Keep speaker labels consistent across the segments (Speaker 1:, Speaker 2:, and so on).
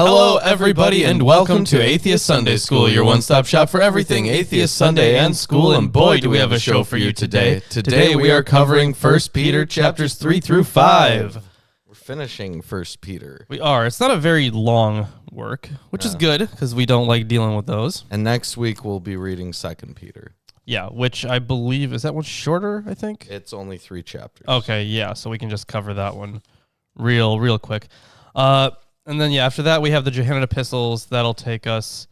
Speaker 1: Hello, everybody, and welcome to Atheist Sunday School, your one-stop shop for everything Atheist Sunday and school. And boy, do we have a show for you today. Today we are covering 1 Peter chapters 3 through 5.
Speaker 2: We're finishing 1 Peter.
Speaker 1: We are. It's not a very long work, which is good because we don't like dealing with those.
Speaker 2: And next week we'll be reading 2 Peter.
Speaker 1: Yeah, which I believe, is that one shorter, I think?
Speaker 2: It's only 3 chapters.
Speaker 1: Okay, yeah, so we can just cover that one real quick. And then, after that, we have the Johannine epistles. That'll take us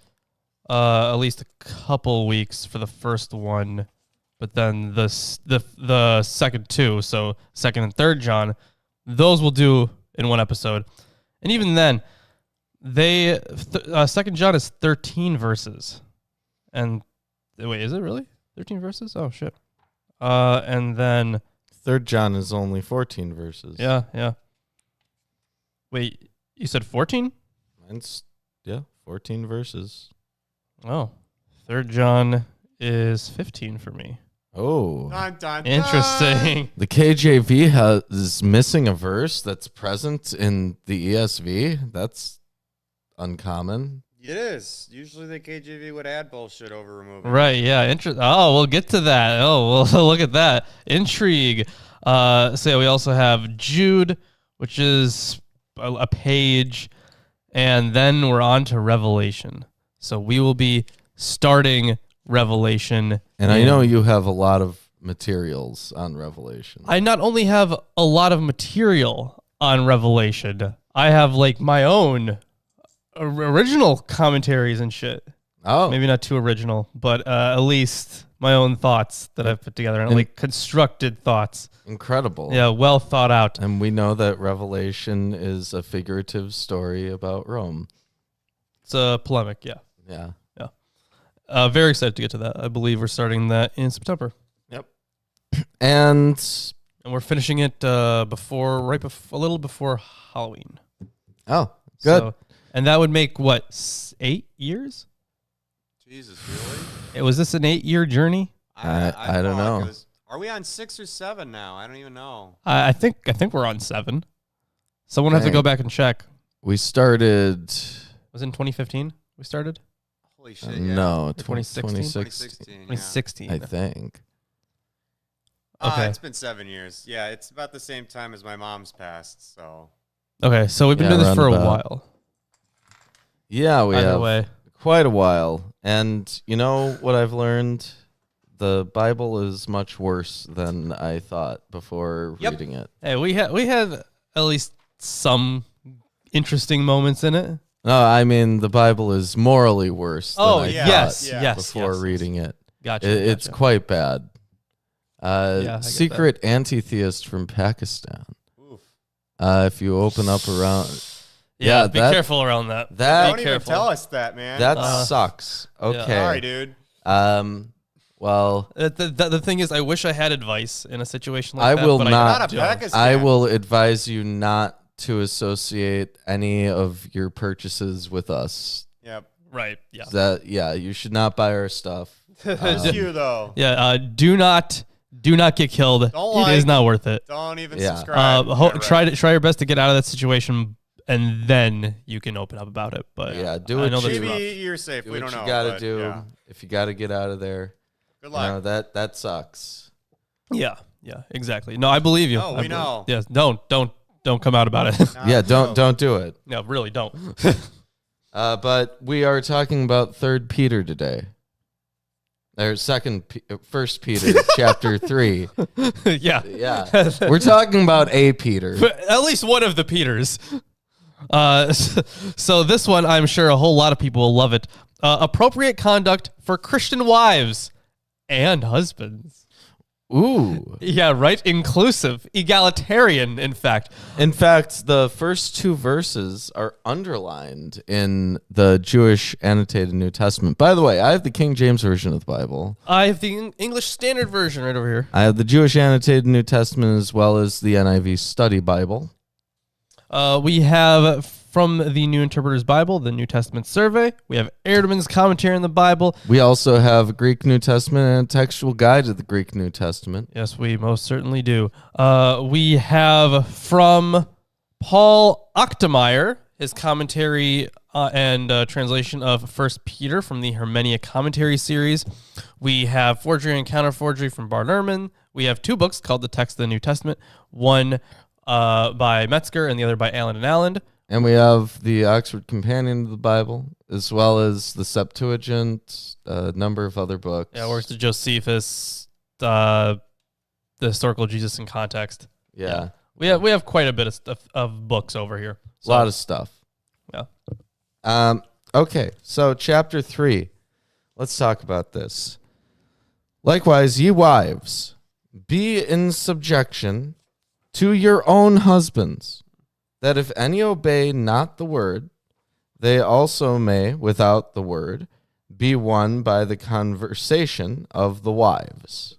Speaker 1: at least a couple weeks for the first one. But then the second two, so 2nd and 3rd John, those we'll do in one episode. And even then, 2nd John is 13 verses. And, wait, is it really? 13 verses? Oh, shit. And then
Speaker 2: 3rd John is only 14 verses.
Speaker 1: Yeah. Wait. You said 14?
Speaker 2: Mine's, 14 verses.
Speaker 1: Oh, 3rd John is 15 for me.
Speaker 2: Oh.
Speaker 3: Dun, dun,
Speaker 1: Interesting.
Speaker 2: The KJV is missing a verse that's present in the ESV. That's uncommon.
Speaker 3: It is. Usually the KJV would add bullshit over removing.
Speaker 1: Right, yeah. Oh, we'll get to that. Oh, well, look at that. Intrigue. So we also have Jude, which is a page, and then we're on to Revelation. So we will be starting Revelation.
Speaker 2: And I know you have a lot of materials on Revelation.
Speaker 1: I not only have a lot of material on Revelation, I have like my own original commentaries and shit.
Speaker 2: Oh.
Speaker 1: Maybe not too original, but at least my own thoughts that I've put together, and like constructed thoughts.
Speaker 2: Incredible.
Speaker 1: Yeah, well thought out.
Speaker 2: And we know that Revelation is a figurative story about Rome.
Speaker 1: It's a polemic, yeah.
Speaker 2: Yeah.
Speaker 1: Very excited to get to that. I believe we're starting that in September.
Speaker 2: Yep. And
Speaker 1: we're finishing it a little before Halloween.
Speaker 2: Oh, good.
Speaker 1: So, and that would make, what, 8 years?
Speaker 3: Jesus, really?
Speaker 1: Was this an 8-year journey?
Speaker 2: I don't know.
Speaker 3: Are we on 6 or 7 now? I don't even know.
Speaker 1: I think we're on 7. Someone has to go back and check.
Speaker 2: We started.
Speaker 1: Was it in 2015 we started?
Speaker 3: Holy shit, yeah.
Speaker 2: No,
Speaker 1: 2016?
Speaker 3: 2016,
Speaker 2: I think.
Speaker 1: Okay.
Speaker 3: It's been 7 years. Yeah, it's about the same time as my mom's passed, so.
Speaker 1: Okay, so we've been doing this for a while.
Speaker 2: Yeah, we
Speaker 1: Either
Speaker 2: have
Speaker 1: way.
Speaker 2: quite a while. And you know what I've learned? The Bible is much worse than I thought before reading it.
Speaker 1: Hey, we had at least some interesting moments in it.
Speaker 2: No, I mean the Bible is morally worse than I
Speaker 1: yes,
Speaker 2: before reading it.
Speaker 1: Gotcha.
Speaker 2: It's quite bad.
Speaker 1: Secret
Speaker 2: anti-theist from Pakistan. Oof. If you open up around...
Speaker 1: Yeah, be careful around that.
Speaker 3: Don't even tell us that, man.
Speaker 2: That sucks. Okay.
Speaker 3: Sorry, dude.
Speaker 2: Well,
Speaker 1: the thing is, I wish I had advice in a situation like
Speaker 2: I
Speaker 1: that.
Speaker 2: will
Speaker 1: but
Speaker 2: not.
Speaker 3: I
Speaker 2: will advise you not to associate any of your purchases with us.
Speaker 3: Yep.
Speaker 1: Right. Yeah.
Speaker 2: You should not buy our stuff.
Speaker 3: Just you though.
Speaker 1: Yeah. Do not get killed. It is not worth it.
Speaker 3: Don't even subscribe.
Speaker 1: Try your best to get out of that situation, and then you can open up about it. But
Speaker 2: do it.
Speaker 3: Maybe you're safe.
Speaker 2: Do
Speaker 3: we
Speaker 2: what
Speaker 3: don't know.
Speaker 2: You gotta do.
Speaker 3: Yeah.
Speaker 2: If you gotta get out of there.
Speaker 3: Good luck.
Speaker 2: That sucks.
Speaker 1: Yeah, exactly. No, I believe you.
Speaker 3: We know.
Speaker 1: Yes, don't come out about it.
Speaker 2: Don't do it.
Speaker 1: No, really don't.
Speaker 2: But we are talking about 3 Peter today. Or 1 Peter chapter 3.
Speaker 1: Yeah.
Speaker 2: We're talking about a Peter.
Speaker 1: At least one of the Peters. So this one, I'm sure a whole lot of people will love it. Appropriate conduct for Christian wives and husbands.
Speaker 2: Ooh.
Speaker 1: Yeah, right? Inclusive. Egalitarian, in fact.
Speaker 2: In fact, the first 2 verses are underlined in the Jewish annotated New Testament. By the way, I have the King James Version of the Bible.
Speaker 1: I have the English Standard Version right over here.
Speaker 2: I have the Jewish annotated New Testament as well as the NIV Study Bible.
Speaker 1: We have from the New Interpreter's Bible, the New Testament Survey. We have Erdman's commentary on the Bible.
Speaker 2: We also have a Greek New Testament and a textual guide to the Greek New Testament.
Speaker 1: Yes, we most certainly do. We have from Paul Ochtemeier, his commentary and translation of First Peter from the Hermenia Commentary series. We have Forgery and Counterforgery from Bart Ehrman. We have 2 books called The Text of the New Testament, one by Metzger and the other by Allen and Allen.
Speaker 2: And we have the Oxford Companion of the Bible, as well as the Septuagint, a number of other books.
Speaker 1: Yeah, works of Josephus, the Historical Jesus in Context.
Speaker 2: Yeah.
Speaker 1: We have quite a bit of stuff of books over here.
Speaker 2: A lot of stuff.
Speaker 1: Yeah.
Speaker 2: Okay, so chapter 3. Let's talk about this. Likewise, ye wives, be in subjection to your own husbands, that if any obey not the word, they also may, without the word, be won by the conversation of the wives.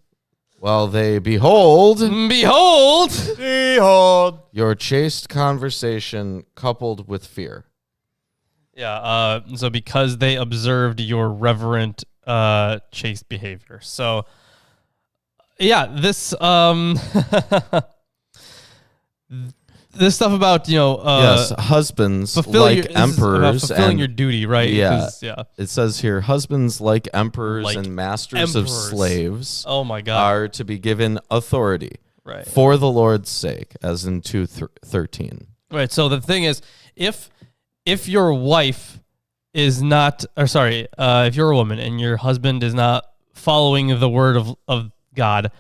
Speaker 2: While they behold your chaste conversation coupled with fear.
Speaker 1: Yeah, so because they observed your reverent, chaste behavior. So, yeah, this this stuff about,
Speaker 2: yes, husbands like emperors.
Speaker 1: Fulfilling
Speaker 2: and
Speaker 1: your duty, right?
Speaker 2: Yeah.
Speaker 1: Yeah.
Speaker 2: It says here, husbands like emperors
Speaker 1: Like
Speaker 2: and masters of slaves
Speaker 1: Oh, my God.
Speaker 2: are to be given authority
Speaker 1: Right.
Speaker 2: for the Lord's sake, as in 2:13.
Speaker 1: Right. So the thing is, if your wife is not, if you're a woman and your husband is not following the word of God,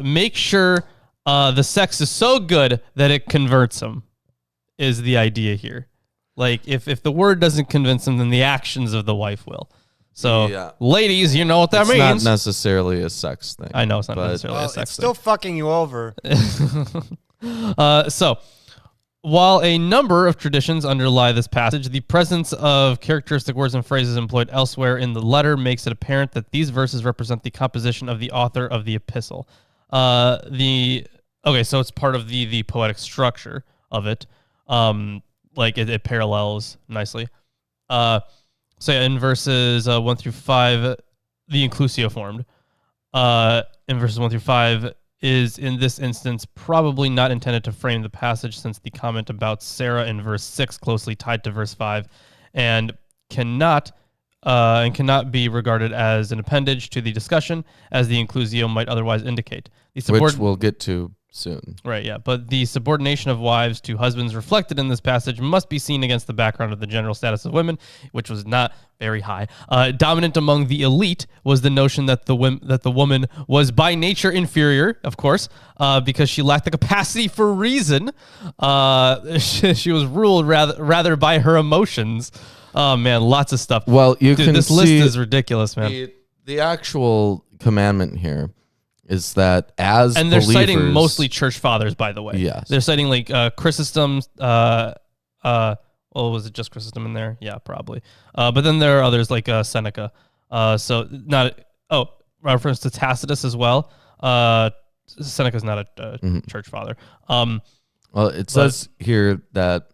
Speaker 1: make sure the sex is so good that it converts him, is the idea here. Like, if the word doesn't convince him, then the actions of the wife will. So, ladies, you know what that means.
Speaker 2: It's not necessarily a sex thing.
Speaker 1: I know it's not necessarily a sex
Speaker 3: it's still fucking you over.
Speaker 1: So, while a number of traditions underlie this passage, the presence of characteristic words and phrases employed elsewhere in the letter makes it apparent that these verses represent the composition of the author of the epistle. So it's part of the poetic structure of it. Like it parallels nicely. So yeah, in verses 1 through 5, the inclusio formed. In verses 1 through 5 is, in this instance, probably not intended to frame the passage, since the comment about Sarah in verse 6 closely tied to verse 5 and cannot be regarded as an appendage to the discussion, as the inclusio might otherwise indicate.
Speaker 2: Which we'll get to soon.
Speaker 1: Right, yeah. But the subordination of wives to husbands reflected in this passage must be seen against the background of the general status of women, which was not very high. Dominant among the elite was the notion that the woman was by nature inferior, of course, because she lacked the capacity for reason. She was ruled rather by her emotions. Oh, man, lots of stuff.
Speaker 2: Well, this
Speaker 1: list is ridiculous, man.
Speaker 2: The actual commandment here is that as
Speaker 1: and they're
Speaker 2: believers,
Speaker 1: citing mostly church fathers, by the way.
Speaker 2: Yes.
Speaker 1: They're citing like Chrysostom. Was it just Chrysostom in there? Yeah, probably. But then there are others like Seneca. Reference to Tacitus as well. Seneca's not a church father.
Speaker 2: Well, it says here that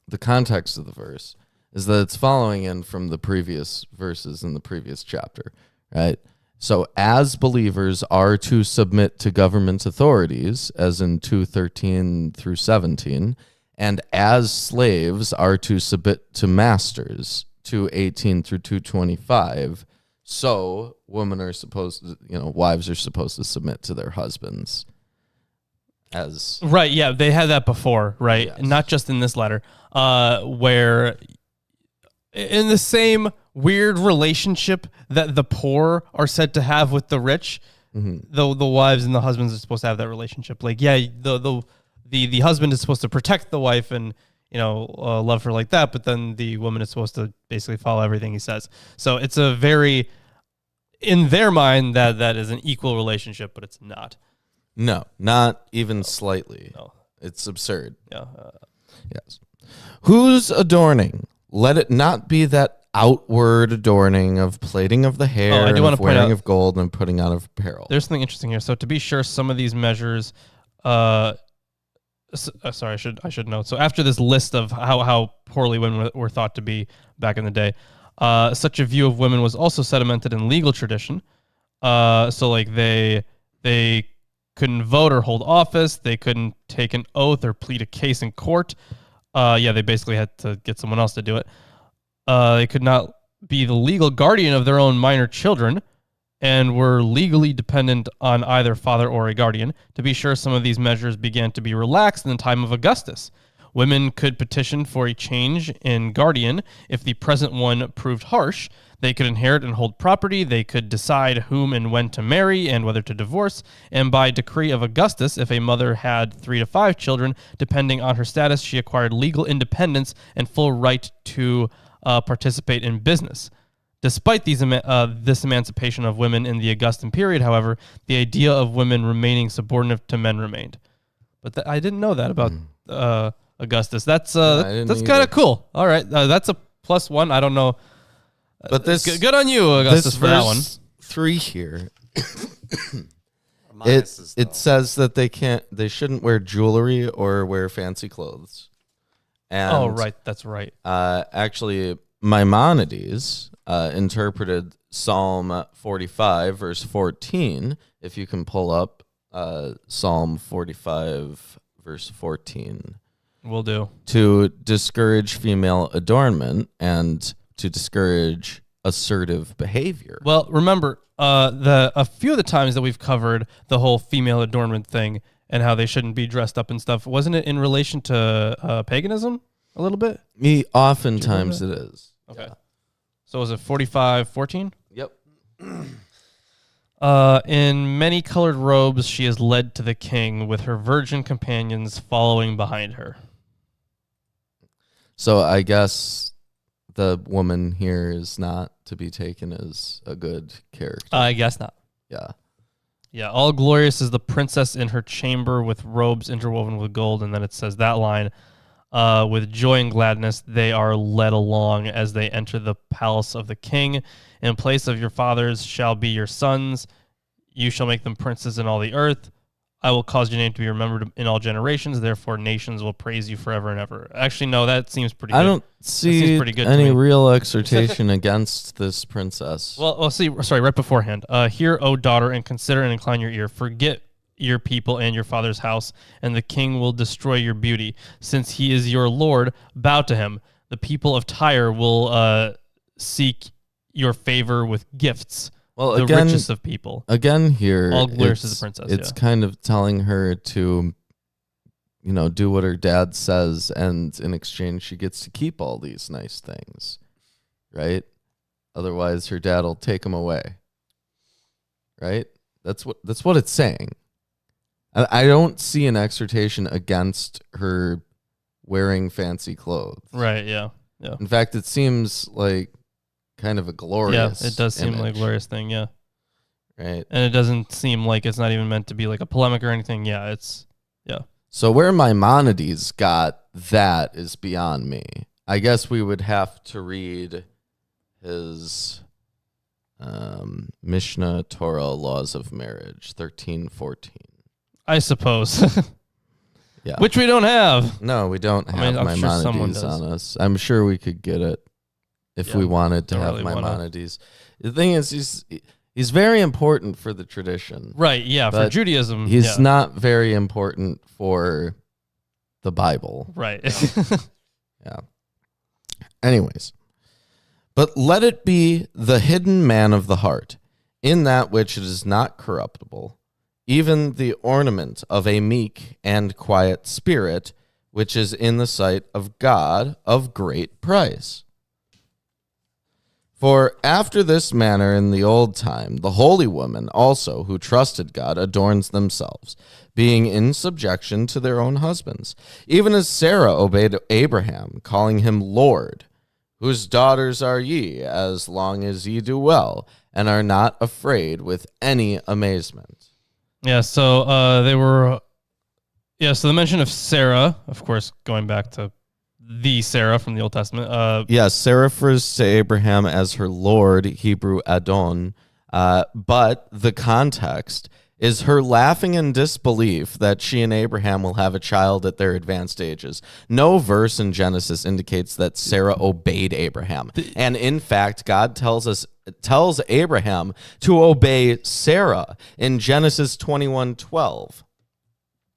Speaker 2: the context of the verse is that it's following in from the previous verses in the previous chapter, right? So as believers are to submit to government authorities, as in 2:13 through 17, and as slaves are to submit to masters, 2:18 through 2:25, so wives are supposed to submit to their husbands.
Speaker 1: Right, yeah, they had that before, right?
Speaker 2: Yes.
Speaker 1: Not just in this letter, where in the same weird relationship that the poor are said to have with the rich, the wives and the husbands are supposed to have that relationship. Like, yeah, the husband is supposed to protect the wife and love her like that, but then the woman is supposed to basically follow everything he says. So it's a very, in their mind, that is an equal relationship, but it's not.
Speaker 2: No, not even slightly.
Speaker 1: No.
Speaker 2: It's absurd.
Speaker 1: Yeah.
Speaker 2: Yes. Whose adorning? Let it not be that outward adorning of plaiting of the hair,
Speaker 1: I do
Speaker 2: and
Speaker 1: want
Speaker 2: of
Speaker 1: to point
Speaker 2: wearing
Speaker 1: out,
Speaker 2: of gold and putting on of apparel.
Speaker 1: There's something interesting here. So to be sure, some of these measures, I should note. So after this list of how poorly women were thought to be back in the day, such a view of women was also sedimented in legal tradition. So like they couldn't vote or hold office. They couldn't take an oath or plead a case in court. They basically had to get someone else to do it. They could not be the legal guardian of their own minor children and were legally dependent on either father or a guardian. To be sure, some of these measures began to be relaxed in the time of Augustus. Women could petition for a change in guardian if the present one proved harsh. They could inherit and hold property. They could decide whom and when to marry and whether to divorce. And by decree of Augustus, if a mother had 3 to 5 children, depending on her status, she acquired legal independence and full right to participate in business. Despite this emancipation of women in the Augustan period, however, the idea of women remaining subordinate to men remained. But I didn't know that about Augustus. That's kind of cool. All right, that's a +1. I don't know.
Speaker 2: But this
Speaker 1: good on you, Augustus, for that one.
Speaker 2: 3 here.
Speaker 3: Minuses,
Speaker 2: it says that they shouldn't wear jewelry or wear fancy clothes. And,
Speaker 1: right, that's right.
Speaker 2: Actually, Maimonides interpreted Psalm 45, verse 14. If you can pull up Psalm 45, verse 14.
Speaker 1: Will do.
Speaker 2: To discourage female adornment and to discourage assertive behavior.
Speaker 1: Well, remember, a few of the times that we've covered the whole female adornment thing and how they shouldn't be dressed up and stuff, wasn't it in relation to paganism a little bit?
Speaker 2: Oftentimes it is.
Speaker 1: Okay. Yeah. So was it 45:14?
Speaker 2: Yep.
Speaker 1: In many colored robes, she is led to the king with her virgin companions following behind her.
Speaker 2: So I guess the woman here is not to be taken as a good character.
Speaker 1: I guess not.
Speaker 2: Yeah.
Speaker 1: Yeah, all glorious is the princess in her chamber with robes interwoven with gold. And then it says that line, with joy and gladness, they are led along as they enter the palace of the king. In place of your fathers shall be your sons. You shall make them princes in all the earth. I will cause your name to be remembered in all generations. Therefore, nations will praise you forever and ever. Actually, no, that seems pretty good.
Speaker 2: I don't see any real exhortation against this princess.
Speaker 1: Well, sorry, right beforehand. Hear, O daughter, and consider and incline your ear. Forget your people and your father's house, and the king will destroy your beauty. Since he is your Lord, bow to him. The people of Tyre will seek your favor with gifts.
Speaker 2: Well,
Speaker 1: the
Speaker 2: again,
Speaker 1: richest of people.
Speaker 2: Again, here,
Speaker 1: all glorious is the princess.
Speaker 2: It's kind of telling her to, do what her dad says, and in exchange, she gets to keep all these nice things, right? Otherwise, her dad will take them away, right? That's what it's saying. I don't see an exhortation against her wearing fancy clothes.
Speaker 1: Right? Yeah.
Speaker 2: In fact, it seems like kind of a glorious.
Speaker 1: Yeah, it does seem like a glorious thing. Yeah.
Speaker 2: Right.
Speaker 1: And it doesn't seem like it's not even meant to be like a polemic or anything. Yeah, yeah.
Speaker 2: So where Maimonides got that is beyond me. I guess we would have to read his Mishnah Torah Laws of Marriage 13:14.
Speaker 1: I suppose.
Speaker 2: Yeah.
Speaker 1: Which we don't have.
Speaker 2: No, we don't have Maimonides on us. I'm sure we could get it if we wanted to have Maimonides. The thing is, he's very important for the tradition.
Speaker 1: Right, yeah, for Judaism.
Speaker 2: He's not very important for the Bible.
Speaker 1: Right.
Speaker 2: Yeah. Anyways. But let it be the hidden man of the heart, in that which it is not corruptible, even the ornament of a meek and quiet spirit, which is in the sight of God of great price. For after this manner in the old time, the holy women also who trusted God adorns themselves, being in subjection to their own husbands, even as Sarah obeyed Abraham, calling him Lord, whose daughters are ye, as long as ye do well, and are not afraid with any amazement.
Speaker 1: Yeah, so they were... Yeah, so the mention of Sarah, of course, going back to the Sarah from the Old Testament.
Speaker 2: Yes, Sarah refers to Abraham as her Lord, Hebrew Adon, but the context is her laughing in disbelief that she and Abraham will have a child at their advanced ages. No verse in Genesis indicates that Sarah obeyed Abraham. And in fact, God tells Abraham to obey Sarah in Genesis 21:12.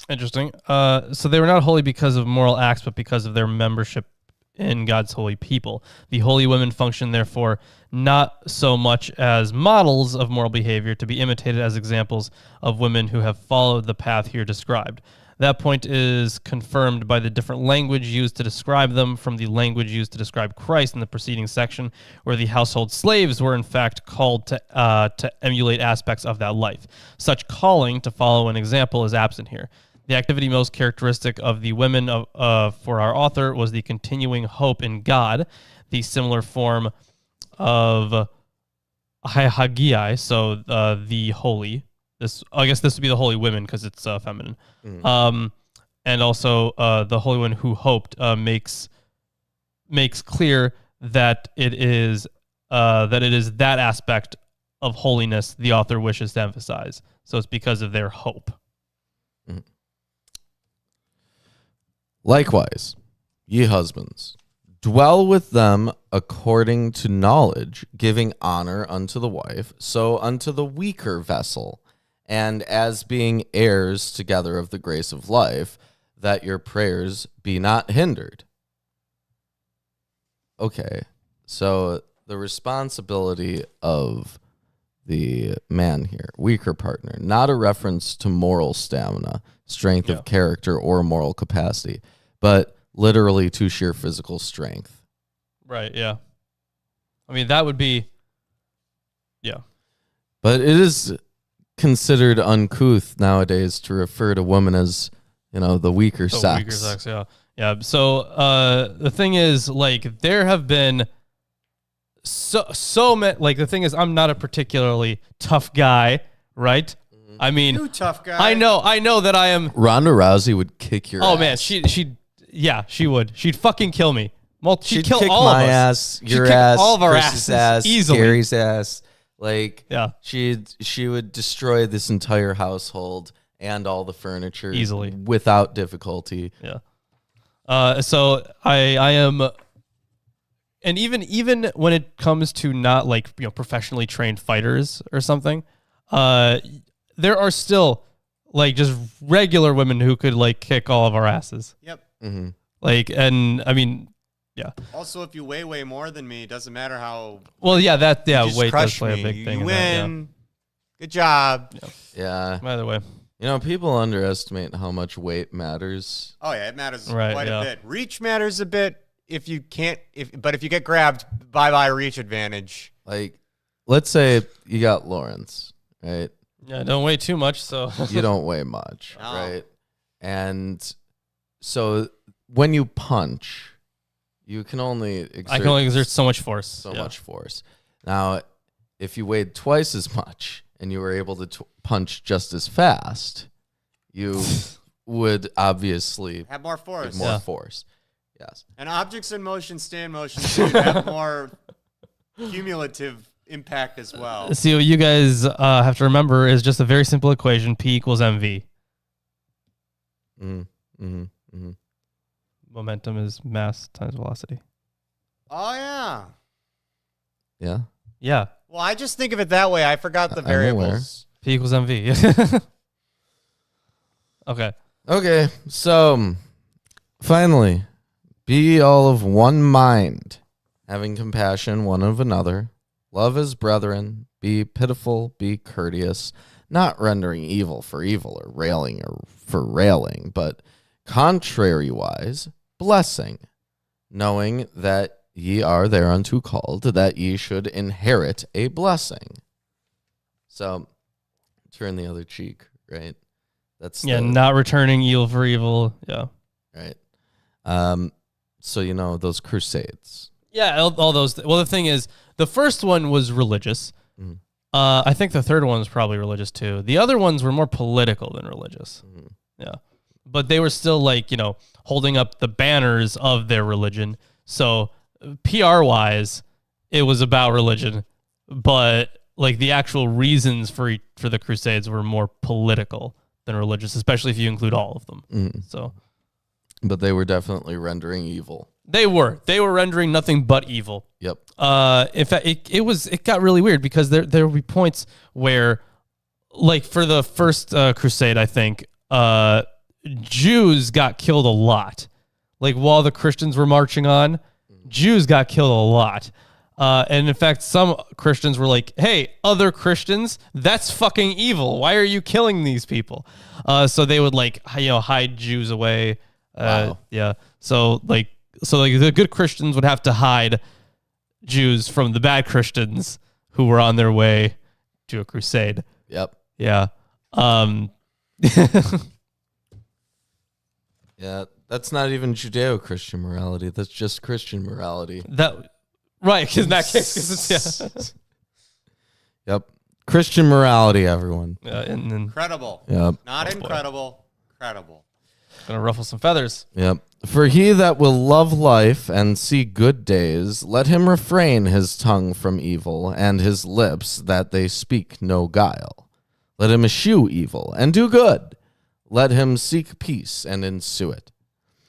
Speaker 1: Interesting. So they were not holy because of moral acts, but because of their membership in God's holy people. The holy women function, therefore, not so much as models of moral behavior to be imitated as examples of women who have followed the path here described. That point is confirmed by the different language used to describe them from the language used to describe Christ in the preceding section, where the household slaves were in fact called to emulate aspects of that life. Such calling to follow an example is absent here. The activity most characteristic of the women for our author was the continuing hope in God, the similar form of hagiai, so the holy. I guess this would be the holy women because it's feminine. And also the holy one who hoped makes clear that it is that aspect of holiness the author wishes to emphasize. So it's because of their hope.
Speaker 2: Mm-hmm. Likewise, ye husbands, dwell with them according to knowledge, giving honor unto the wife, so unto the weaker vessel, and as being heirs together of the grace of life, that your prayers be not hindered. Okay, so the responsibility of the man here, weaker partner, not a reference to moral stamina, strength of character, or moral capacity, but literally to sheer physical strength.
Speaker 1: Right, yeah. I mean, that would be, yeah.
Speaker 2: But it is considered uncouth nowadays to refer to women as, the weaker sex.
Speaker 1: Weaker sex, yeah. Yeah, so the thing is, like, there have been so many, like, the thing is, I'm not a particularly tough guy, right? I mean,
Speaker 3: You tough guy.
Speaker 1: I know that I am.
Speaker 2: Ronda Rousey would kick your ass.
Speaker 1: Oh man, she would. She'd fucking kill me. Well, she'd kill
Speaker 2: kick
Speaker 1: all
Speaker 2: my
Speaker 1: of us.
Speaker 2: ass,
Speaker 1: She'd
Speaker 2: your
Speaker 1: kick
Speaker 2: ass,
Speaker 1: all of our
Speaker 2: Chris's
Speaker 1: asses
Speaker 2: ass,
Speaker 1: easily.
Speaker 2: Gary's ass. Like,
Speaker 1: Yeah.
Speaker 2: she would destroy this entire household and all the furniture
Speaker 1: Easily.
Speaker 2: without difficulty.
Speaker 1: Yeah. So I am, and even when it comes to not like professionally trained fighters or something, there are still like just regular women who could like kick all of our asses.
Speaker 3: Yep.
Speaker 2: Mm-hmm.
Speaker 1: Like, and I mean, yeah.
Speaker 3: Also, if you weigh way more than me, it doesn't matter how.
Speaker 1: Well, yeah,
Speaker 3: you just
Speaker 1: weight does
Speaker 3: crush
Speaker 1: play
Speaker 3: me.
Speaker 1: a big thing.
Speaker 3: You
Speaker 1: in
Speaker 3: win.
Speaker 1: that,
Speaker 3: Good job.
Speaker 2: Yeah.
Speaker 1: yeah. Either way.
Speaker 2: People underestimate how much weight matters.
Speaker 3: Oh yeah, it matters
Speaker 1: Right,
Speaker 3: quite
Speaker 1: yeah.
Speaker 3: a bit. Reach matters a bit if you can't. But if you get grabbed, bye reach advantage.
Speaker 2: Like, let's say you got Lawrence, right?
Speaker 1: Yeah, don't weigh too much, so
Speaker 2: You don't weigh much,
Speaker 3: No.
Speaker 2: right? And so when you punch, you can only exert
Speaker 1: I can only exert so much force.
Speaker 2: so much force. Now, if you weighed twice as much and you were able to punch just as fast, you would obviously
Speaker 3: Have more force.
Speaker 2: have more
Speaker 1: Yeah.
Speaker 2: force. Yes.
Speaker 3: And objects in motion stay in motion, so you have more cumulative impact as well.
Speaker 1: See, what you guys have to remember is just a very simple equation: P equals mv.
Speaker 2: Mm-hmm. Mm-hmm.
Speaker 1: Momentum is mass times velocity.
Speaker 3: Oh yeah.
Speaker 2: Yeah.
Speaker 1: Yeah,
Speaker 3: Well, I just think of it that way. I forgot the
Speaker 2: I'm aware.
Speaker 3: variables.
Speaker 1: P equals mv. Okay.
Speaker 2: Okay. So finally, be all of one mind, having compassion one of another, love as brethren, be pitiful, be courteous, not rendering evil for evil or railing or for railing, but contrariwise blessing, knowing that ye are thereunto called, that ye should inherit a blessing. So turn the other cheek, right? That's
Speaker 1: Not returning evil for evil. Yeah.
Speaker 2: right. So those crusades.
Speaker 1: Yeah, all those. Well, the thing is, the first one was religious.
Speaker 2: Mhm.
Speaker 1: I think the third one was probably religious too. The other ones were more political than religious.
Speaker 2: Mhm.
Speaker 1: Yeah. But they were still like, holding up the banners of their religion. So PR wise, it was about religion, but like the actual reasons for the crusades were more political than religious, especially if you include all of them.
Speaker 2: Mhm.
Speaker 1: So
Speaker 2: But they were definitely rendering evil.
Speaker 1: they were rendering nothing but evil.
Speaker 2: Yep.
Speaker 1: In fact, it got really weird because there would be points where, like for the first crusade, I think, Jews got killed a lot. Like while the Christians were marching on, Jews got killed a lot. And in fact, some Christians were like, hey, other Christians, that's fucking evil. Why are you killing these people? So they would hide Jews away.
Speaker 2: Wow.
Speaker 1: Yeah. So the good Christians would have to hide Jews from the bad Christians who were on their way to a crusade.
Speaker 2: Yep.
Speaker 1: Yeah.
Speaker 2: Yeah, that's not even Judeo-Christian morality. That's just Christian morality.
Speaker 1: Right, because in that case, 'cause it's,
Speaker 2: Yep. Christian morality, everyone.
Speaker 1: and then
Speaker 3: Credible.
Speaker 2: Yep.
Speaker 3: Not incredible. Credible.
Speaker 1: gonna ruffle some feathers.
Speaker 2: Yep. For he that will love life and see good days, let him refrain his tongue from evil, and his lips that they speak no guile. Let him eschew evil and do good. Let him seek peace and ensue it.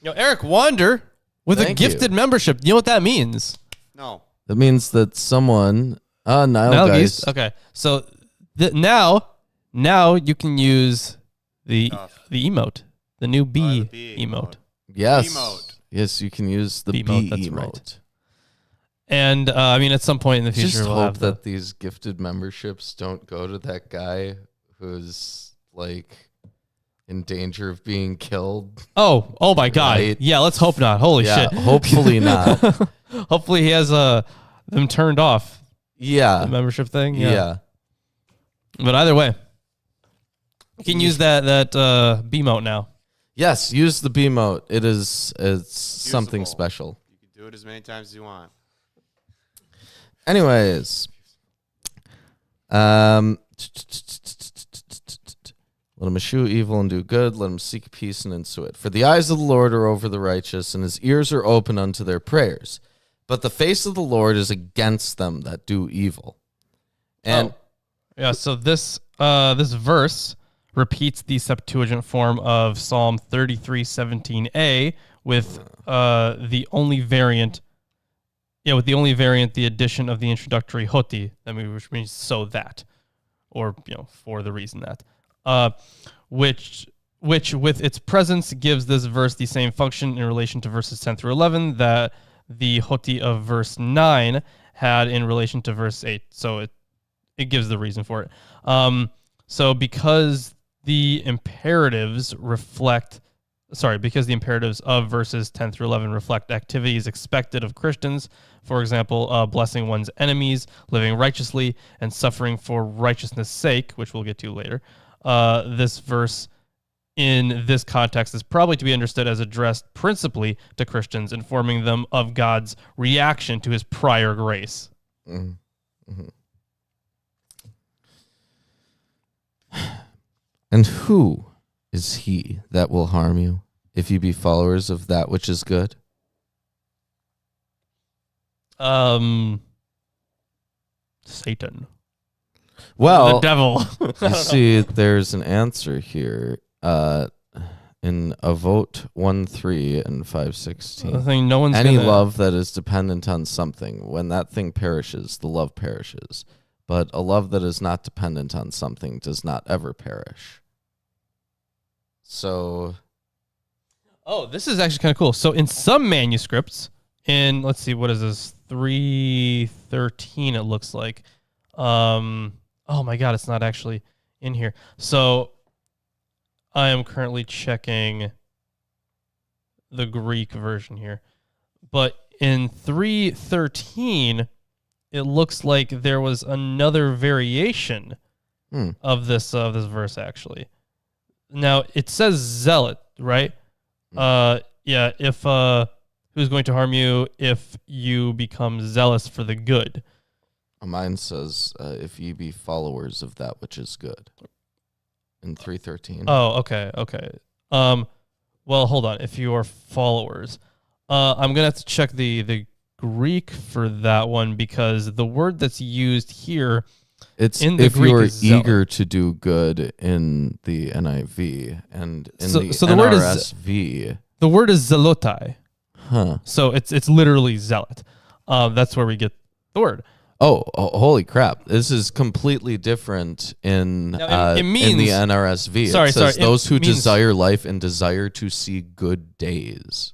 Speaker 1: Eric Wander with
Speaker 2: Thank
Speaker 1: a gifted membership. You know what that means?
Speaker 3: No.
Speaker 2: That means that someone, Nilegeist.
Speaker 1: Okay, so now you can use the emote, the new B,
Speaker 3: the B
Speaker 1: emote.
Speaker 2: Yes.
Speaker 3: Emote.
Speaker 2: Yes, you can use the
Speaker 1: B-mote,
Speaker 2: B
Speaker 1: that's
Speaker 2: emote.
Speaker 1: right. And at some point in the future,
Speaker 2: Just
Speaker 1: we'll
Speaker 2: hope
Speaker 1: have
Speaker 2: that these gifted memberships don't go to that guy who's in danger of being killed.
Speaker 1: Oh my God!
Speaker 2: Right.
Speaker 1: Yeah, let's hope not. Holy
Speaker 2: Yeah,
Speaker 1: shit!
Speaker 2: hopefully not.
Speaker 1: Hopefully he has them turned off.
Speaker 2: Yeah.
Speaker 1: The membership thing.
Speaker 2: Yeah.
Speaker 1: But either way, you can use that B mote now.
Speaker 2: Yes, use the B mote. It's something
Speaker 3: Usable.
Speaker 2: special.
Speaker 3: You can do it as many times as you want.
Speaker 2: Anyways, let him eschew evil and do good. Let him seek peace and ensue it. For the eyes of the Lord are over the righteous, and his ears are open unto their prayers. But the face of the Lord is against them that do evil. And
Speaker 1: So this verse repeats the Septuagint form of Psalm 33:17a with the only variant. Yeah, with the only variant, the addition of the introductory hoti, which means so that, or for the reason that, which with its presence gives this verse the same function in relation to verses 10 through 11 that the hoti of verse 9 had in relation to verse 8. So it gives the reason for it. So because the imperatives of verses 10 through 11 reflect activities expected of Christians, for example, blessing one's enemies, living righteously, and suffering for righteousness' sake, which we'll get to later. This verse in this context is probably to be understood as addressed principally to Christians, informing them of God's reaction to his prior grace.
Speaker 2: Mm-hmm. And who is he that will harm you, if you be followers of that which is good?
Speaker 1: Satan.
Speaker 2: Well,
Speaker 1: The devil.
Speaker 2: you see, there's an answer here in Avot 1:3 and 5:16.
Speaker 1: The thing no one's
Speaker 2: Any
Speaker 1: gonna...
Speaker 2: love that is dependent on something, when that thing perishes, the love perishes. But a love that is not dependent on something does not ever perish. So...
Speaker 1: Oh, this is actually kind of cool. So in some manuscripts, let's see, what is this? 313, it looks like. Oh my God, it's not actually in here. So I am currently checking the Greek version here. But in 313, it looks like there was another variation of this verse, actually. Now, it says zealot, right? If who's going to harm you if you become zealous for the good?
Speaker 2: Mine says, if ye be followers of that which is good. In 313.
Speaker 1: Oh, okay. Well, hold on. If you are followers, I'm gonna have to check the Greek for that one, because the word that's used here,
Speaker 2: it's
Speaker 1: in the
Speaker 2: if
Speaker 1: Greek
Speaker 2: you are
Speaker 1: is zealot.
Speaker 2: eager to do good in the NIV, and in
Speaker 1: So
Speaker 2: the
Speaker 1: the word is-
Speaker 2: NRSV.
Speaker 1: the word is zelotai.
Speaker 2: Huh.
Speaker 1: So it's literally zealot. That's where we get the word.
Speaker 2: holy crap. This is completely different in
Speaker 1: Now, it
Speaker 2: in
Speaker 1: means-
Speaker 2: the NRSV.
Speaker 1: Sorry,
Speaker 2: it says
Speaker 1: sorry, it
Speaker 2: those who
Speaker 1: means-
Speaker 2: desire life and desire to see good days.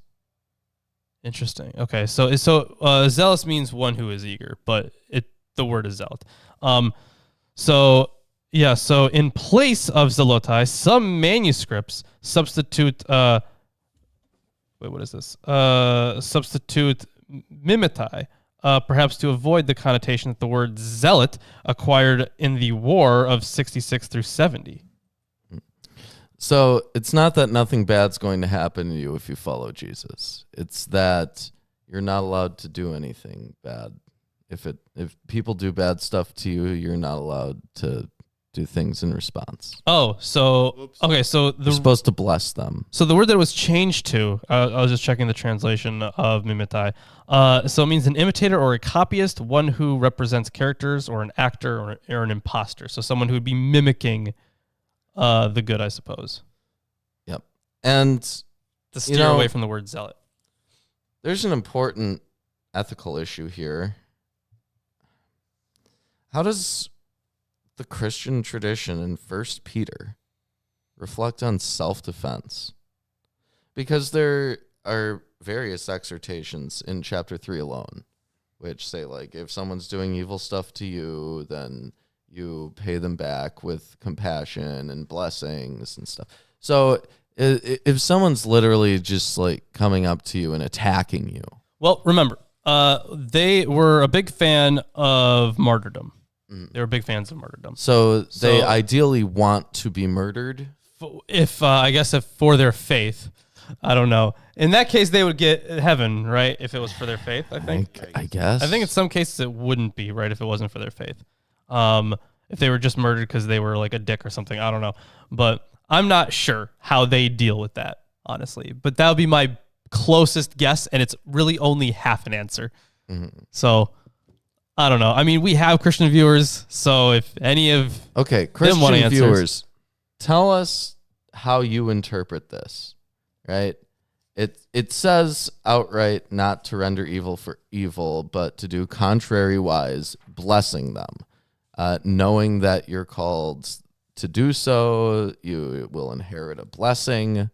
Speaker 1: Interesting. Okay, so zealous means one who is eager, but the word is zealot. So in place of zelotai, some manuscripts substitute what is this? Substitute mimetai, perhaps to avoid the connotation that the word zealot acquired in the war of 66 through 70.
Speaker 2: So it's not that nothing bad's going to happen to you if you follow Jesus. It's that you're not allowed to do anything bad. If people do bad stuff to you, you're not allowed to do things in response.
Speaker 1: Oh, so
Speaker 3: Oops.
Speaker 1: okay, so
Speaker 2: You're supposed to bless them.
Speaker 1: So the word that it was changed to, I was just checking the translation of mimetai. So it means an imitator or a copyist, one who represents characters or an actor or an imposter. So someone who would be mimicking the good, I suppose.
Speaker 2: Yep. And
Speaker 1: To steer away from the word zealot.
Speaker 2: there's an important ethical issue here. How does the Christian tradition in 1 Peter reflect on self-defense? Because there are various exhortations in chapter 3 alone, which say, like, if someone's doing evil stuff to you, then you pay them back with compassion and blessings and stuff. So if someone's literally just like coming up to you and attacking you.
Speaker 1: Well, remember, they were a big fan of martyrdom. They were big fans of martyrdom.
Speaker 2: So they ideally want to be murdered.
Speaker 1: If I guess if for their faith, I don't know. In that case, they would get heaven, right? If it was for their faith, I think.
Speaker 2: I guess.
Speaker 1: I think in some cases it wouldn't be, right, if it wasn't for their faith. If they were just murdered because they were like a dick or something, I don't know. But I'm not sure how they deal with that, honestly. But that would be my closest guess, and it's really only half an answer.
Speaker 2: Mm-hmm.
Speaker 1: So I don't know. I mean, we have Christian viewers, so if any of
Speaker 2: Christian
Speaker 1: want answers.
Speaker 2: viewers, tell us how you interpret this, right? It says outright not to render evil for evil, but to do contrariwise, blessing them, knowing that you're called to do so, you will inherit a blessing.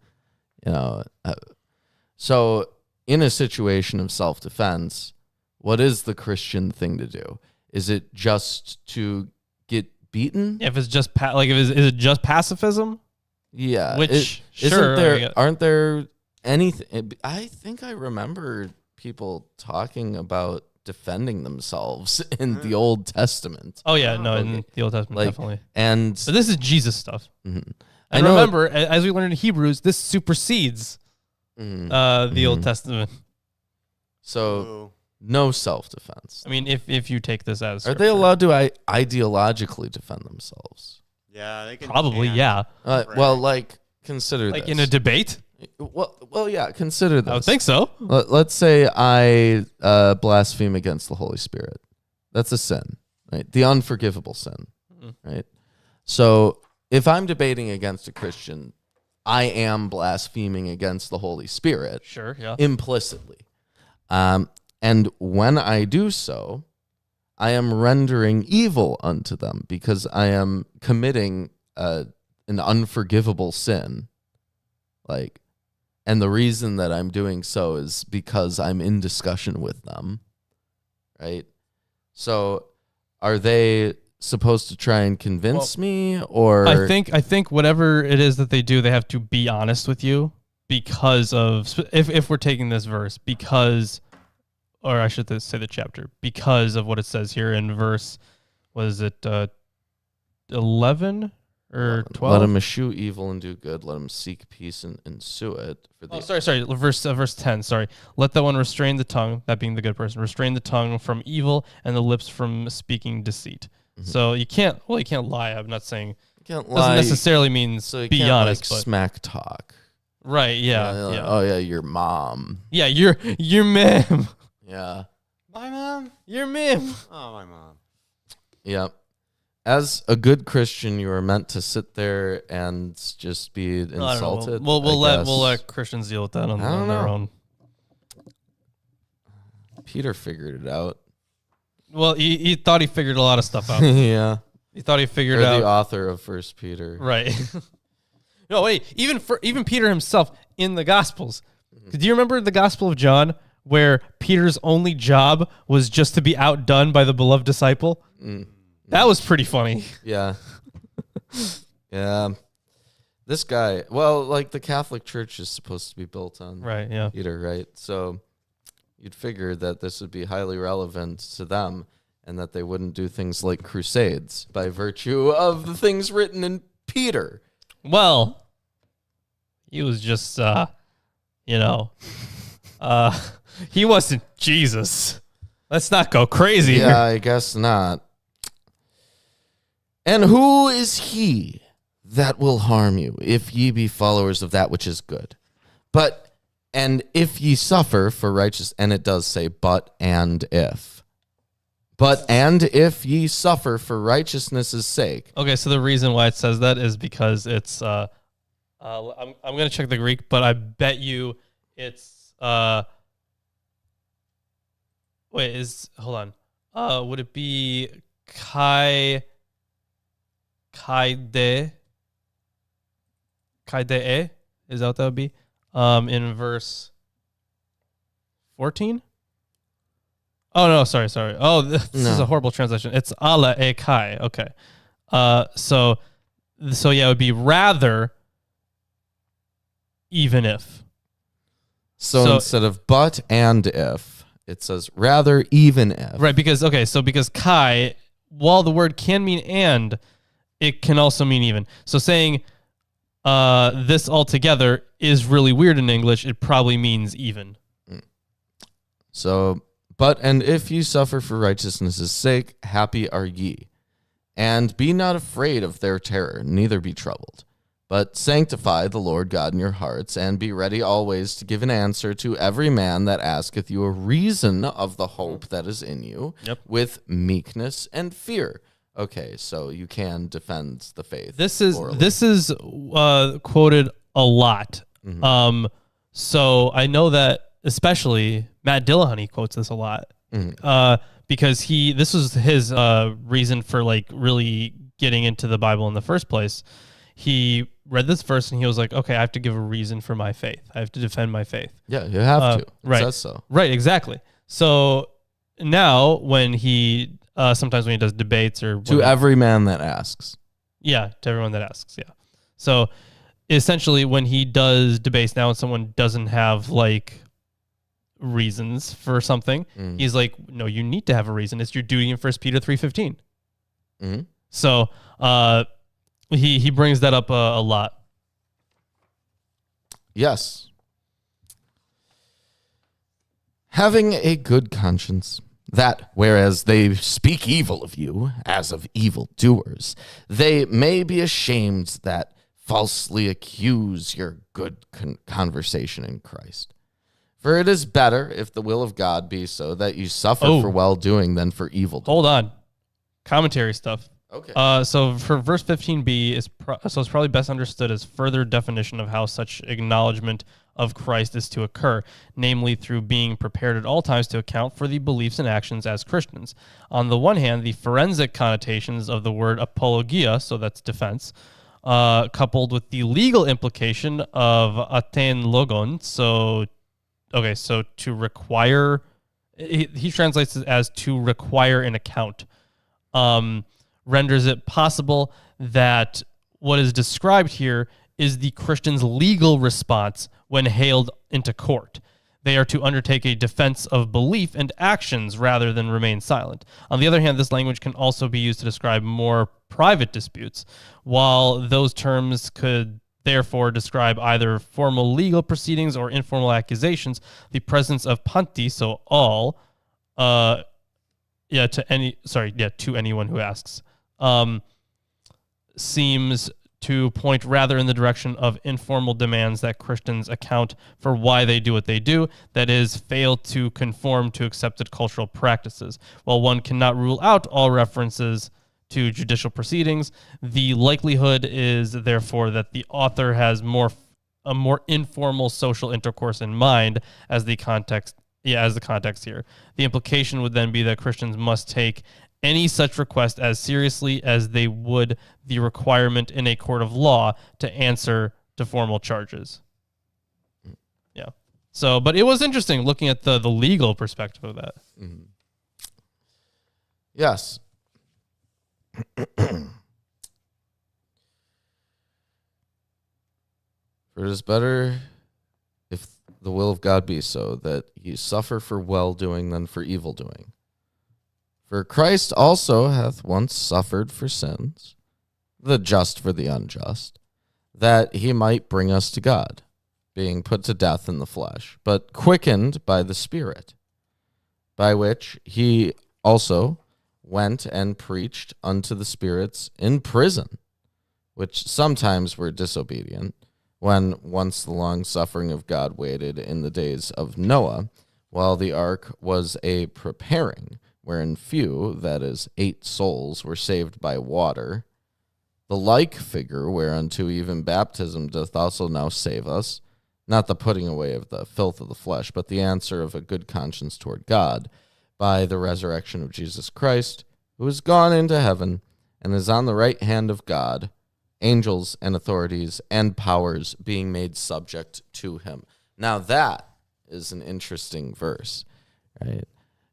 Speaker 2: So in a situation of self-defense, what is the Christian thing to do? Is it just to get beaten?
Speaker 1: if it's just is it just pacifism?
Speaker 2: Yeah.
Speaker 1: Which
Speaker 2: isn't
Speaker 1: sure,
Speaker 2: there? Aren't there anything? I think I remember people talking about defending themselves in the Old Testament.
Speaker 1: Oh yeah, no, in the Old Testament, definitely.
Speaker 2: And
Speaker 1: But this is Jesus stuff.
Speaker 2: mhm.
Speaker 1: And remember, as we learned in Hebrews, this supersedes the Old Testament.
Speaker 2: So
Speaker 3: Ooh.
Speaker 2: no self-defense.
Speaker 1: I mean, if you take this as
Speaker 2: Are they
Speaker 1: scripture.
Speaker 2: allowed to ideologically defend themselves?
Speaker 3: Yeah, they can.
Speaker 1: Probably,
Speaker 3: can.
Speaker 1: yeah.
Speaker 2: Well, like consider
Speaker 1: Like
Speaker 2: this.
Speaker 1: in a debate,
Speaker 2: Well, yeah. Consider this.
Speaker 1: I would think so.
Speaker 2: Let's say I blaspheme against the Holy Spirit. That's a sin, right? The unforgivable sin, right? So if I'm debating against a Christian, I am blaspheming against the Holy Spirit
Speaker 1: Sure, yeah.
Speaker 2: implicitly. And when I do so, I am rendering evil unto them because I am committing an unforgivable sin. And the reason that I'm doing so is because I'm in discussion with them, right? So are they supposed to try and convince me, or
Speaker 1: I think whatever it is that they do, they have to be honest with you because of if we're taking this verse or I should say the chapter, because of what it says here in verse, was it 11 or 12?
Speaker 2: let them eschew evil and do good. Let them seek peace and ensue it.
Speaker 1: Sorry. Verse 10. Sorry. Let that one restrain the tongue, that being the good person, restrain the tongue from evil and the lips from speaking deceit. So you can't lie. I'm not saying
Speaker 2: Can't
Speaker 1: doesn't
Speaker 2: lie.
Speaker 1: necessarily mean
Speaker 2: So you
Speaker 1: be
Speaker 2: can't,
Speaker 1: honest,
Speaker 2: like,
Speaker 1: but
Speaker 2: smack talk.
Speaker 1: right, yeah,
Speaker 2: Like,
Speaker 1: yeah.
Speaker 2: Oh yeah, your mom.
Speaker 1: Yeah, your ma'am.
Speaker 2: Yeah.
Speaker 3: My mom.
Speaker 1: Your ma'am.
Speaker 3: Oh, my mom.
Speaker 2: Yeah. As a good Christian, you are meant to sit there and just be
Speaker 1: I don't know.
Speaker 2: insulted.
Speaker 1: We'll
Speaker 2: I guess.
Speaker 1: let Christians deal with that on
Speaker 2: I don't
Speaker 1: their
Speaker 2: know.
Speaker 1: own.
Speaker 2: Peter figured it out.
Speaker 1: Well, he thought he figured a lot of stuff out.
Speaker 2: Yeah.
Speaker 1: He thought he figured
Speaker 2: Or
Speaker 1: out
Speaker 2: the author of First Peter.
Speaker 1: right. No, wait. Even Peter himself in the Gospels. Do you remember the Gospel of John where Peter's only job was just to be outdone by the beloved disciple? That was pretty funny.
Speaker 2: Yeah. Yeah. This guy, well, like the Catholic Church is supposed to be built on
Speaker 1: Right, yeah.
Speaker 2: Peter, right? So you'd figure that this would be highly relevant to them and that they wouldn't do things like crusades by virtue of the things written in Peter.
Speaker 1: Well, he was just, he wasn't Jesus. Let's not go crazy
Speaker 2: Yeah,
Speaker 1: here.
Speaker 2: I guess not. And who is he that will harm you if ye be followers of that which is good? And if ye suffer for righteous, and it does say, but and if ye suffer for righteousness' sake.
Speaker 1: Okay, so the reason why it says that is because it's, I'm going to check the Greek, but I bet you it's, hold on. Would it be kai de? Kai de? Is that what that would be? In verse 14? Oh, no, sorry. Oh, this is a horrible translation. It's ala e kai. Okay. So yeah, it would be rather even if.
Speaker 2: So instead of but and if, it says rather even if.
Speaker 1: Right, because kai, while the word can mean and, it can also mean even. So saying this altogether is really weird in English, it probably means even.
Speaker 2: So, but and if ye suffer for righteousness' sake, happy are ye. And be not afraid of their terror, neither be troubled. But sanctify the Lord God in your hearts, and be ready always to give an answer to every man that asketh you a reason of the hope that is in you, with meekness and fear. Okay, so you can defend the faith.
Speaker 1: This is quoted a lot. So I know that especially Matt Dillahunty quotes this a lot because this was his reason for like really getting into the Bible in the first place. He read this verse and he was like, okay, I have to give a reason for my faith. I have to defend my faith.
Speaker 2: Yeah, you have to. It
Speaker 1: right.
Speaker 2: says so.
Speaker 1: Right, exactly. So now when he sometimes when he does debates or
Speaker 2: to every man that asks.
Speaker 1: Yeah, to everyone that asks. Yeah. So essentially when he does debates now and someone doesn't have like reasons for something, he's like, no, you need to have a reason. It's your duty in 1 Peter 3:15. So he brings that up a lot.
Speaker 2: Yes. Having a good conscience, that whereas they speak evil of you, as of evildoers, they may be ashamed that falsely accuse your good conversation in Christ. For it is better, if the will of God be so, that you suffer for well-doing than for evil.
Speaker 1: Hold on. Commentary stuff.
Speaker 2: Okay.
Speaker 1: So for verse 15b, it's probably best understood as further definition of how such acknowledgement of Christ is to occur, namely through being prepared at all times to account for the beliefs and actions as Christians. On the one hand, the forensic connotations of the word apologia, so that's defense, coupled with the legal implication of aten logon, so to require, he translates it as to require an account, renders it possible that what is described here is the Christian's legal response when hailed into court. They are to undertake a defense of belief and actions rather than remain silent. On the other hand, this language can also be used to describe more private disputes, while those terms could therefore describe either formal legal proceedings or informal accusations. The presence of panti, so all, to anyone who asks, seems to point rather in the direction of informal demands that Christians account for why they do what they do, that is, fail to conform to accepted cultural practices. While one cannot rule out all references to judicial proceedings, the likelihood is therefore that the author has a more informal social intercourse in mind, as the context as the context here. The implication would then be that Christians must take any such request as seriously as they would the requirement in a court of law to answer to formal charges. Yeah. So, but it was interesting looking at the legal perspective of that.
Speaker 2: Mm-hmm. Yes. For it is better, if the will of God be so, that ye suffer for well-doing than for evil-doing. For Christ also hath once suffered for sins, the just for the unjust, that he might bring us to God, being put to death in the flesh, but quickened by the Spirit, by which he also went and preached unto the spirits in prison, which sometimes were disobedient, when once the long suffering of God waited in the days of Noah, while the ark was a preparing, wherein few, that is, 8 souls, were saved by water. The like figure whereunto even baptism doth also now save us, not the putting away of the filth of the flesh, but the answer of a good conscience toward God, by the resurrection of Jesus Christ, who is gone into heaven, and is on the right hand of God, angels and authorities and powers being made subject to him. Now that is an interesting verse, right?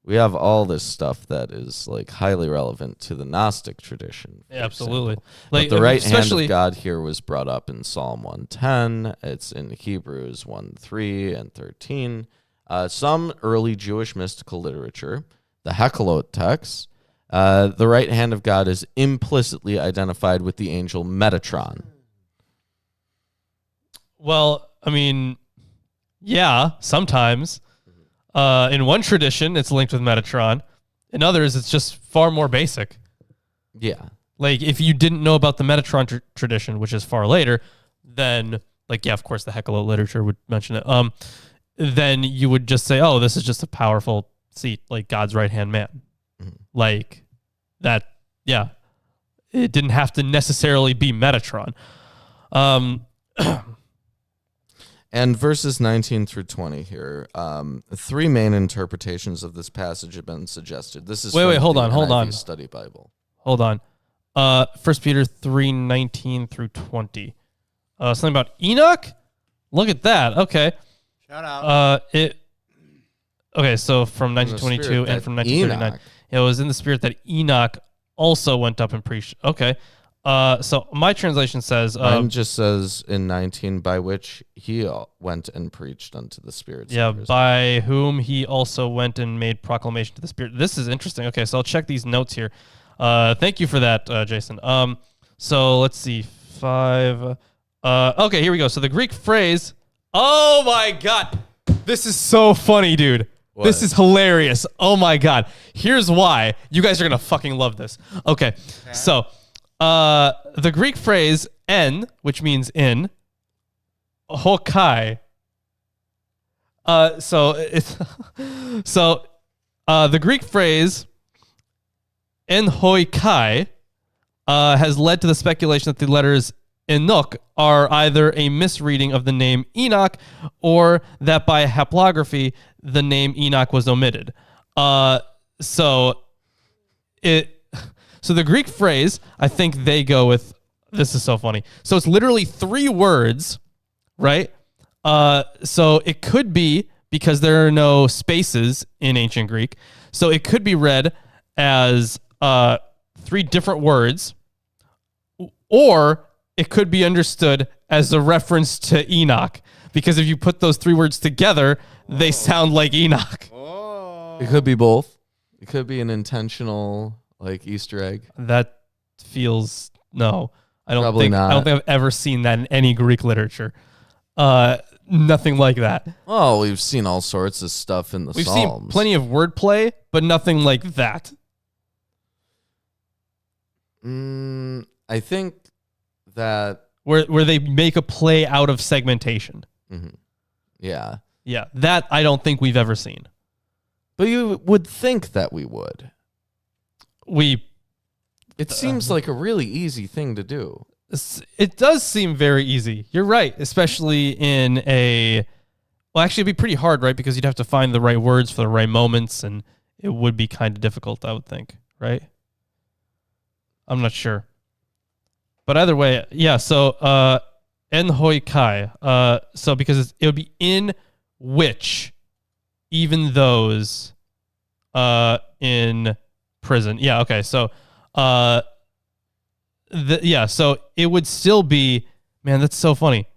Speaker 2: We have all this stuff that is like highly relevant to the Gnostic tradition.
Speaker 1: Yeah, absolutely.
Speaker 2: Example.
Speaker 1: Like
Speaker 2: But the right hand
Speaker 1: especially
Speaker 2: of God here was brought up in Psalm 110. It's in Hebrews 1:3 and 13. Some early Jewish mystical literature, the Hekkelot texts, the right hand of God is implicitly identified with the angel Metatron.
Speaker 1: Well, I mean, yeah, sometimes. In one tradition, it's linked with Metatron. In others, it's just far more basic.
Speaker 2: Yeah.
Speaker 1: Like, if you didn't know about the Metatron tradition, which is far later, then, like, yeah, of course, the Hekkelot literature would mention it. Then you would just say, oh, this is just a powerful seat, like God's right-hand man.
Speaker 2: Mm-hmm.
Speaker 1: Like, that, yeah. It didn't have to necessarily be Metatron.
Speaker 2: And verses 19 through 20 here, 3 main interpretations of this passage have been suggested. This is
Speaker 1: wait,
Speaker 2: from
Speaker 1: hold
Speaker 2: the
Speaker 1: on, hold
Speaker 2: NIV
Speaker 1: on.
Speaker 2: Study Bible.
Speaker 1: Hold on. 1 Peter 3:19 through 20. Something about Enoch? Look at that. Okay.
Speaker 3: Shout out.
Speaker 1: Okay, so from 1922 and from 1939. It was in the spirit that Enoch also went up and preached. Okay. So my translation says...
Speaker 2: Mine just says in 19, by which he went and preached unto the spirits.
Speaker 1: Yeah, by whom he also went and made proclamation to the spirit. This is interesting. Okay, so I'll check these notes here. Thank you for that, Jason. So let's see. 5. Okay, here we go. So the Greek phrase... Oh, my God. This is so funny, dude.
Speaker 2: What?
Speaker 1: This is hilarious. Oh, my God. Here's why. You guys are going to fucking love this. Okay, so... the Greek phrase "en," which means in, hokai. The Greek phrase "en hoikai" has led to the speculation that the letters Enoch are either a misreading of the name Enoch, or that by haplography the name Enoch was omitted. So the Greek phrase, I think they go with, this is so funny. So it's literally 3 words, right? So it could be, because there are no spaces in ancient Greek, so it could be read as 3 different words, or it could be understood as a reference to Enoch, because if you put those 3 words together, they sound like Enoch.
Speaker 3: Oh.
Speaker 2: It could be both. It could be an intentional... like Easter egg.
Speaker 1: That feels no. I don't
Speaker 2: Probably
Speaker 1: think
Speaker 2: not.
Speaker 1: I don't think I've ever seen that in any Greek literature. Nothing like that.
Speaker 2: Oh, we've seen all sorts of stuff in the
Speaker 1: We've
Speaker 2: Psalms.
Speaker 1: seen plenty of wordplay, but nothing like that.
Speaker 2: I think that
Speaker 1: Where they make a play out of segmentation.
Speaker 2: yeah.
Speaker 1: Yeah, that I don't think we've ever seen.
Speaker 2: But you would think that we would. It seems like a really easy thing to do.
Speaker 1: It does seem very easy. You're right, especially in a Well, actually, it'd be pretty hard, right? Because you'd have to find the right words for the right moments, and it would be kind of difficult, I would think, right? I'm not sure. But either way, yeah, so en hoi kai. So because it would be in which even those in prison. Yeah, okay. So so it would still be, man, that's so funny.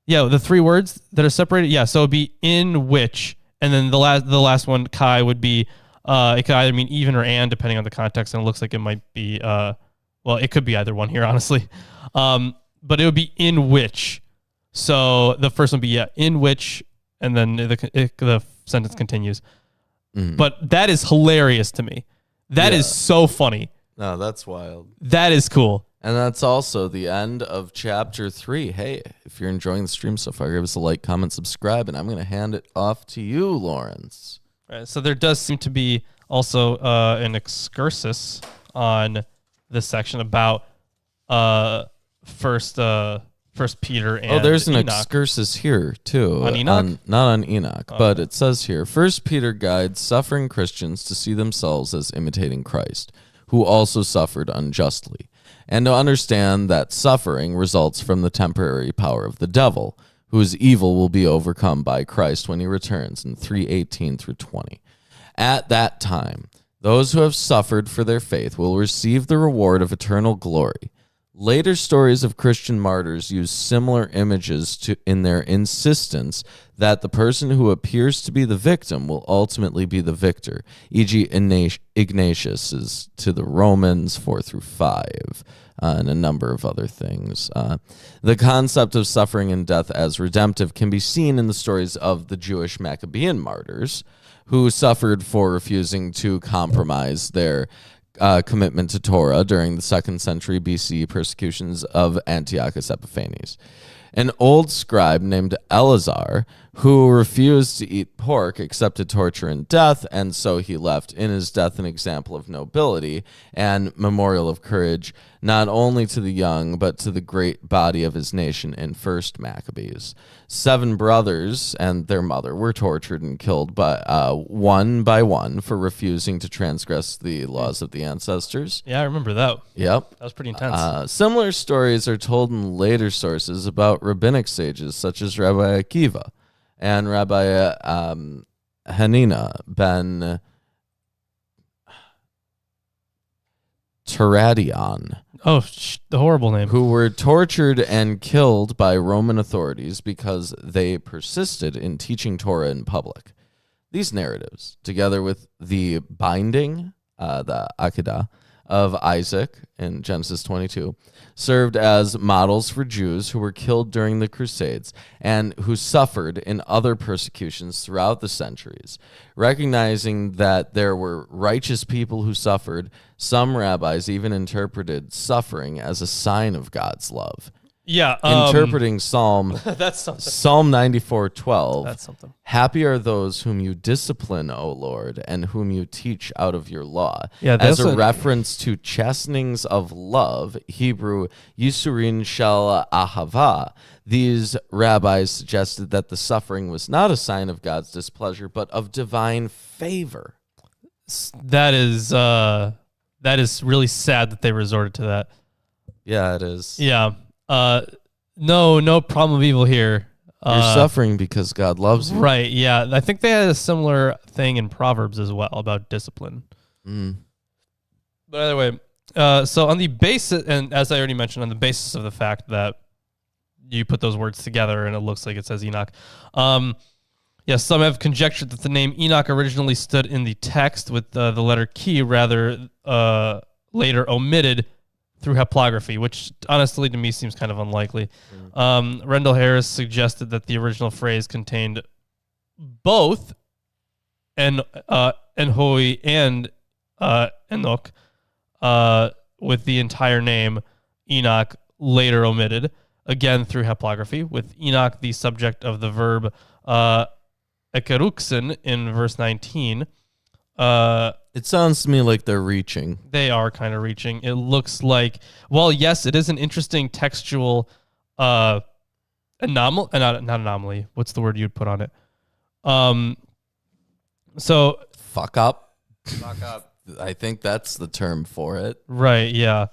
Speaker 1: Yeah, the three words that are separated. Yeah, so it'd be in which, and then the last one, kai, would be it could either mean even or and depending on the context, and it looks like it might be well, it could be either one here, honestly. But it would be in which. So the first one would be in which, and then the sentence continues.
Speaker 2: Mhm.
Speaker 1: But that is hilarious to me. That is so funny.
Speaker 2: No, that's wild.
Speaker 1: That is cool.
Speaker 2: And that's also the end of chapter 3. Hey, if you're enjoying the stream so far, give us a like, comment, subscribe, and I'm going to hand it off to you, Lawrence.
Speaker 1: Right, so there does seem to be also an excursus on this section about first Peter and
Speaker 2: there's an
Speaker 1: Enoch.
Speaker 2: excursus here, too.
Speaker 1: On Enoch?
Speaker 2: Not on Enoch, but it says here, First Peter guides suffering Christians to see themselves as imitating Christ, who also suffered unjustly, and to understand that suffering results from the temporary power of the devil, whose evil will be overcome by Christ when he returns in 3:18 through 20. At that time, those who have suffered for their faith will receive the reward of eternal glory. Later stories of Christian martyrs use similar images in their insistence that the person who appears to be the victim will ultimately be the victor, e.g. Ignatius is to the Romans 4 through 5, and a number of other things. The concept of suffering and death as redemptive can be seen in the stories of the Jewish Maccabean martyrs, who suffered for refusing to compromise their commitment to Torah during the 2nd century BC persecutions of Antiochus Epiphanes. An old scribe named Eleazar, who refused to eat pork, accepted torture and death, and so he left in his death an example of nobility and memorial of courage, not only to the young, but to the great body of his nation in First Maccabees. 7 brothers and their mother were tortured and killed one by one for refusing to transgress the laws of the ancestors.
Speaker 1: Yeah, I remember that.
Speaker 2: Yep.
Speaker 1: That was pretty intense.
Speaker 2: Similar stories are told in later sources about rabbinic sages such as Rabbi Akiva and Rabbi Hanina ben Teradion,
Speaker 1: The horrible name.
Speaker 2: who were tortured and killed by Roman authorities because they persisted in teaching Torah in public. These narratives, together with the binding, the Akedah, of Isaac in Genesis 22, served as models for Jews who were killed during the Crusades and who suffered in other persecutions throughout the centuries. Recognizing that there were righteous people who suffered, some rabbis even interpreted suffering as a sign of God's love.
Speaker 1: Yeah.
Speaker 2: Interpreting Psalm
Speaker 1: That's something.
Speaker 2: Psalm 94:12.
Speaker 1: That's something.
Speaker 2: Happy are those whom you discipline, O Lord, and whom you teach out of your law.
Speaker 1: Yeah,
Speaker 2: as
Speaker 1: that's
Speaker 2: a reference to chastenings of love, Hebrew Yisurin Shel Ahava. These rabbis suggested that the suffering was not a sign of God's displeasure, but of divine favor.
Speaker 1: That is really sad that they resorted to that.
Speaker 2: Yeah, it is.
Speaker 1: Yeah. No problem of evil here.
Speaker 2: You're suffering because God loves you.
Speaker 1: Right, yeah. I think they had a similar thing in Proverbs as well about discipline.
Speaker 2: Mm.
Speaker 1: But either way, so on the basis, and as I already mentioned, on the basis of the fact that you put those words together and it looks like it says Enoch, yeah, some have conjectured that the name Enoch originally stood in the text with the letter Ki, rather later omitted through haplography, which honestly to me seems kind of unlikely. Rendell Harris suggested that the original phrase contained both Enhoi and Enoch, with the entire name Enoch later omitted, again through haplography, with Enoch the subject of the verb ekeruksin in verse 19.
Speaker 2: It sounds to me like they're reaching.
Speaker 1: They are kind of reaching. It looks like, well, yes, it is an interesting textual not anomaly. What's the word you'd put on it? So
Speaker 2: Fuck up.
Speaker 3: Fuck up.
Speaker 2: I think that's the term for it.
Speaker 1: right, yeah.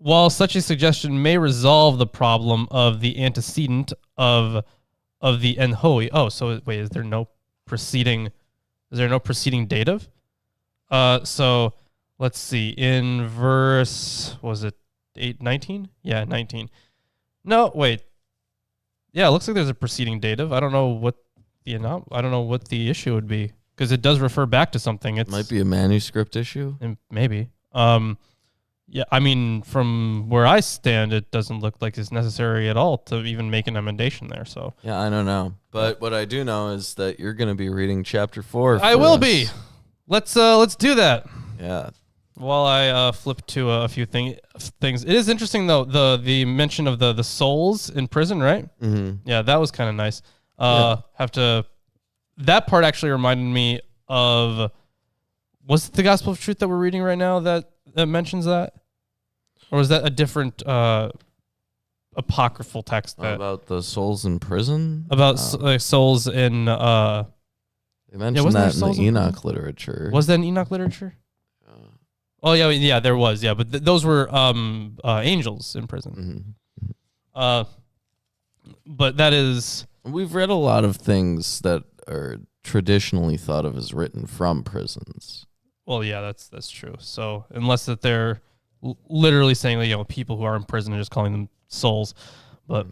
Speaker 1: While such a suggestion may resolve the problem of the antecedent of the enhoi. Oh, so wait, is there no preceding dative? So let's see. In verse, was it 19? Yeah, 19. No, wait. Yeah, it looks like there's a preceding dative. I don't know what the issue would be, because it does refer back to something. It
Speaker 2: Might be a manuscript issue.
Speaker 1: maybe. Yeah, I mean, from where I stand, it doesn't look like it's necessary at all to even make an emendation there. So
Speaker 2: Yeah, I don't know. But what I do know is that you're going to be reading chapter 4.
Speaker 1: I
Speaker 2: for
Speaker 1: will
Speaker 2: us.
Speaker 1: be. Let's do that.
Speaker 2: Yeah.
Speaker 1: While I flip to a few things. It is interesting though, the mention of the souls in prison, right?
Speaker 2: Mm-hmm.
Speaker 1: Yeah, that was kind of nice.
Speaker 2: Yeah.
Speaker 1: That part actually reminded me of, was it the Gospel of Truth that we're reading right now that mentions that? Or was that a different apocryphal text
Speaker 2: About the souls in prison?
Speaker 1: about souls in
Speaker 2: They mentioned
Speaker 1: wasn't there
Speaker 2: that in
Speaker 1: souls
Speaker 2: the
Speaker 1: in
Speaker 2: Enoch literature.
Speaker 1: was that in Enoch literature? Oh yeah, there was, yeah, but those were angels in prison.
Speaker 2: Mm-hmm.
Speaker 1: But that is,
Speaker 2: We've read a lot of things that are traditionally thought of as written from prisons.
Speaker 1: well, yeah, that's true. So unless that they're literally saying that, people who are in prison and just calling them souls, but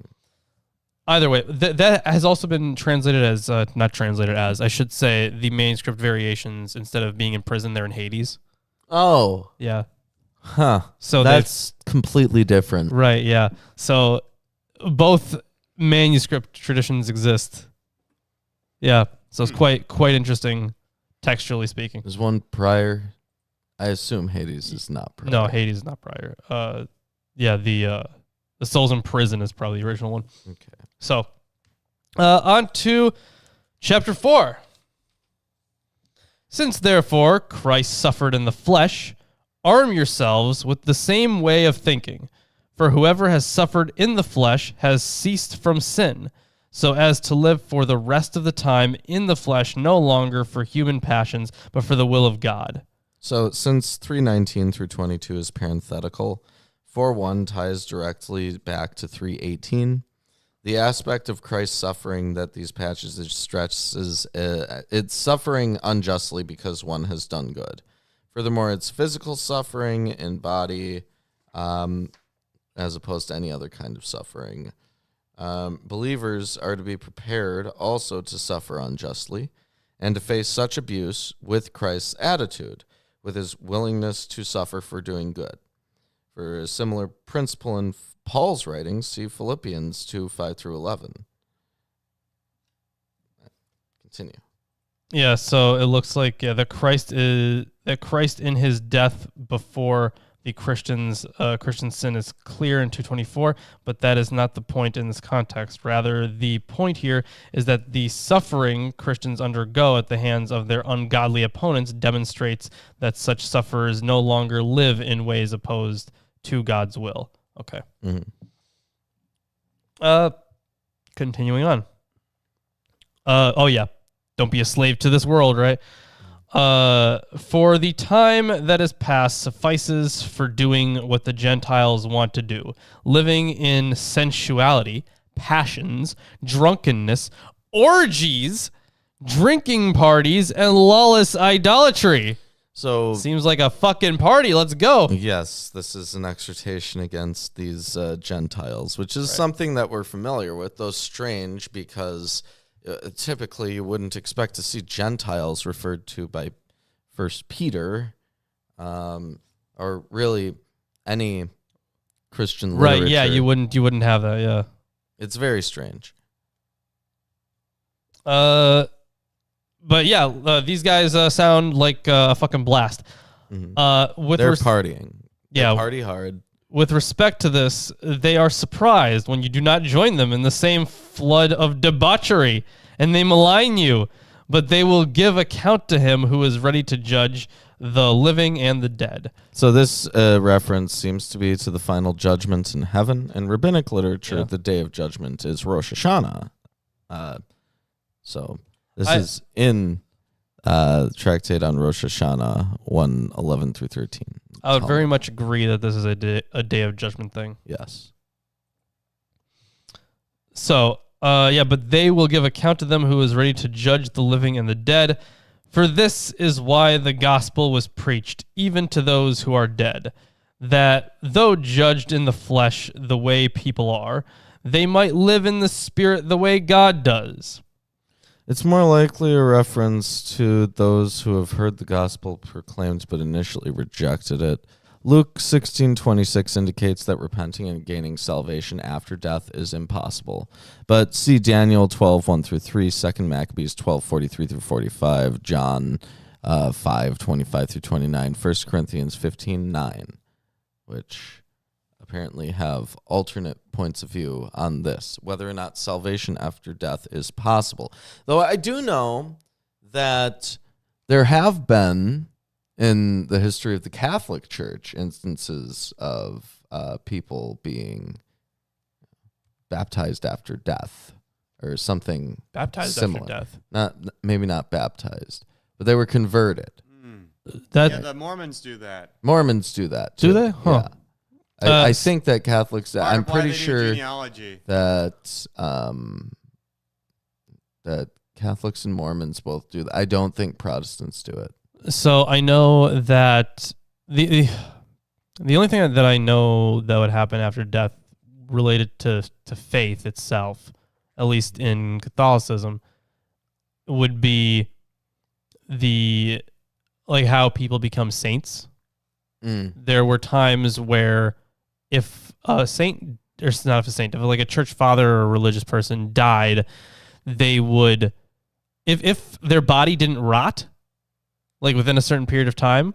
Speaker 1: either way, that has also been translated as not translated as, I should say, the manuscript variations. Instead of being in prison, they're in Hades.
Speaker 2: Oh.
Speaker 1: Yeah.
Speaker 2: Huh.
Speaker 1: So
Speaker 2: that's completely different.
Speaker 1: right. Yeah. So both manuscript traditions exist. Yeah. So it's quite interesting, textually speaking.
Speaker 2: There's one prior. I assume Hades is not prior.
Speaker 1: No, Hades is not prior. Yeah, the souls in prison is probably the original one.
Speaker 2: Okay.
Speaker 1: So, on to chapter 4. Since therefore Christ suffered in the flesh, arm yourselves with the same way of thinking. For whoever has suffered in the flesh has ceased from sin, so as to live for the rest of the time in the flesh, no longer for human passions, but for the will of God.
Speaker 2: So since 3:19 through 22 is parenthetical, 4:1 ties directly back to 3:18. The aspect of Christ's suffering that these passages stretch is it's suffering unjustly because one has done good. Furthermore, it's physical suffering in body, as opposed to any other kind of suffering. Believers are to be prepared also to suffer unjustly and to face such abuse with Christ's attitude, with his willingness to suffer for doing good. For a similar principle in Paul's writings, see Philippians 2:5-11. Continue.
Speaker 1: Yeah, so it looks like that Christ in his death before the Christian sin is clear in 2:24, but that is not the point in this context. Rather, the point here is that the suffering Christians undergo at the hands of their ungodly opponents demonstrates that such sufferers no longer live in ways opposed to God's will. Okay.
Speaker 2: Mm-hmm.
Speaker 1: Continuing on. Oh yeah, don't be a slave to this world, right? For the time that is past suffices for doing what the Gentiles want to do, living in sensuality, passions, drunkenness, orgies, drinking parties, and lawless idolatry.
Speaker 2: So
Speaker 1: Seems like a fucking party. Let's go.
Speaker 2: yes, this is an exhortation against these Gentiles, which is something that we're familiar with, though strange because typically you wouldn't expect to see Gentiles referred to by First Peter, or really any Christian literature.
Speaker 1: Right, yeah, you wouldn't have that, yeah.
Speaker 2: It's very strange.
Speaker 1: But yeah, these guys sound like a fucking blast.
Speaker 2: Mm-hmm. They're partying.
Speaker 1: Yeah.
Speaker 2: They party hard.
Speaker 1: With respect to this, they are surprised when you do not join them in the same flood of debauchery, and they malign you. But they will give account to him who is ready to judge the living and the dead.
Speaker 2: So this reference seems to be to the final judgment in heaven. In rabbinic literature,
Speaker 1: Yeah.
Speaker 2: the day of judgment is Rosh Hashanah. So this is in tractate on Rosh Hashanah 1:11 through 13.
Speaker 1: I would very much agree that this is a day of judgment thing.
Speaker 2: Yes.
Speaker 1: So, but they will give account to them who is ready to judge the living and the dead. For this is why the gospel was preached, even to those who are dead, that though judged in the flesh the way people are, they might live in the spirit the way God does.
Speaker 2: It's more likely a reference to those who have heard the gospel proclaimed but initially rejected it. Luke 16:26 indicates that repenting and gaining salvation after death is impossible. But see Daniel 12:1 through 3, 2 Maccabees 12:43 through 45, John 5:25 through 29, 1 Corinthians 15:9, which apparently have alternate points of view on this, whether or not salvation after death is possible. Though I do know that there have been, in the history of the Catholic Church, instances of people being baptized after death or something
Speaker 1: Baptized
Speaker 2: similar.
Speaker 1: after death.
Speaker 2: Maybe not baptized, but they were converted.
Speaker 3: Yeah, the Mormons do that.
Speaker 2: Mormons do that
Speaker 1: Do
Speaker 2: too.
Speaker 1: they? Huh.
Speaker 2: Yeah. I think that Catholics,
Speaker 3: Part
Speaker 2: I'm
Speaker 3: of why
Speaker 2: pretty
Speaker 3: they do
Speaker 2: sure
Speaker 3: genealogy.
Speaker 2: that that Catholics and Mormons both do that. I don't think Protestants do it.
Speaker 1: So I know that the only thing that I know that would happen after death related to faith itself, at least in Catholicism, would be how people become saints. There were times where if a saint, or not if a saint, if like a church father or a religious person died, they would, if their body didn't rot, like within a certain period of time,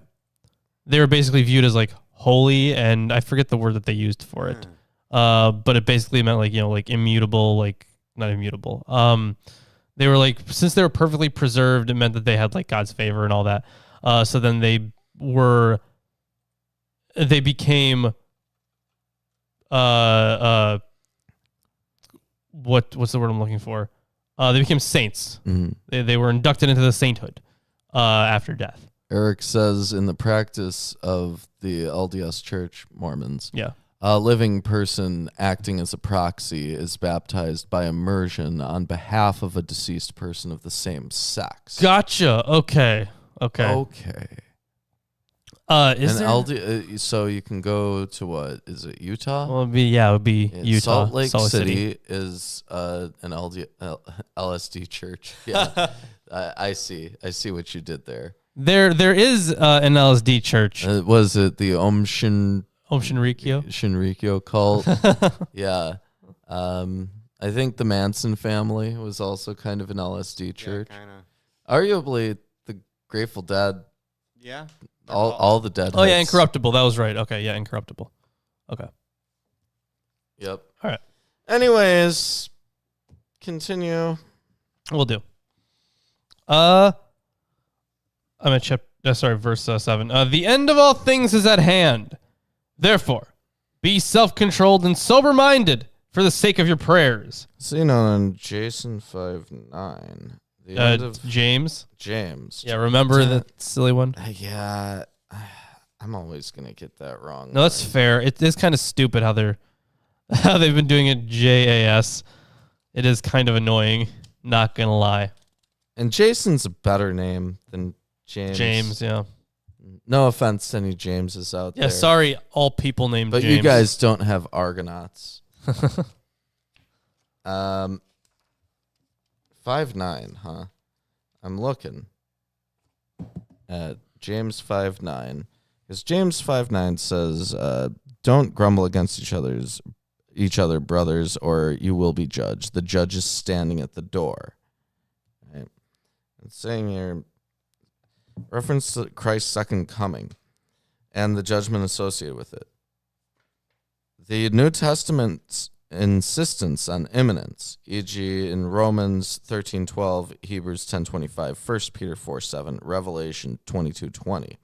Speaker 1: they were basically viewed as like holy, and I forget the word that they used for it. But it basically meant like immutable, like not immutable. They were like, since they were perfectly preserved, it meant that they had like God's favor and all that. So then they became what's the word I'm looking for? They became saints. They were inducted into the sainthood after death.
Speaker 2: Eric says in the practice of the LDS Church Mormons,
Speaker 1: Yeah.
Speaker 2: a living person acting as a proxy is baptized by immersion on behalf of a deceased person of the same sex.
Speaker 1: Gotcha. Okay. Is there?
Speaker 2: So you can go to what is it? Utah.
Speaker 1: Well, it would be Utah.
Speaker 2: Salt Lake City is an LSD church. Yeah, I see what you did there.
Speaker 1: There is an LSD church.
Speaker 2: Was it the Om
Speaker 1: Shinrikyo?
Speaker 2: Shinrikyo cult? Yeah. I think the Manson family was also kind of an LSD church.
Speaker 3: Yeah, kind of.
Speaker 2: Arguably, the Grateful Dead.
Speaker 3: Yeah.
Speaker 2: All the Dead.
Speaker 1: Oh yeah, Incorruptible. That was right. Okay, yeah, Incorruptible. Okay.
Speaker 2: Yep.
Speaker 1: All right.
Speaker 2: Anyways, continue.
Speaker 1: We'll do. I'm at verse 7. The end of all things is at hand. Therefore, be self-controlled and sober-minded for the sake of your prayers.
Speaker 2: So, on Jason 5:9, the end of
Speaker 1: James.
Speaker 2: James.
Speaker 1: Yeah, remember that silly one?
Speaker 2: Yeah, I'm always gonna get that wrong.
Speaker 1: No, that's fair. It is kind of stupid how they've been doing it JAS. It is kind of annoying, not gonna lie.
Speaker 2: And Jason's a better name than James.
Speaker 1: James, yeah.
Speaker 2: No offense to any Jameses out there.
Speaker 1: Yeah, sorry, all people named
Speaker 2: but
Speaker 1: James.
Speaker 2: you guys don't have Argonauts. 5:9, huh? I'm looking at James 5:9, because James 5:9 says, "Don't grumble against each other, brothers, or you will be judged. The judge is standing at the door." Right? It's saying here, reference to Christ's second coming and the judgment associated with it. The New Testament's insistence on imminence, e.g. in Romans 13:12, Hebrews 10:25, 1 Peter 4:7, Revelation 22:20,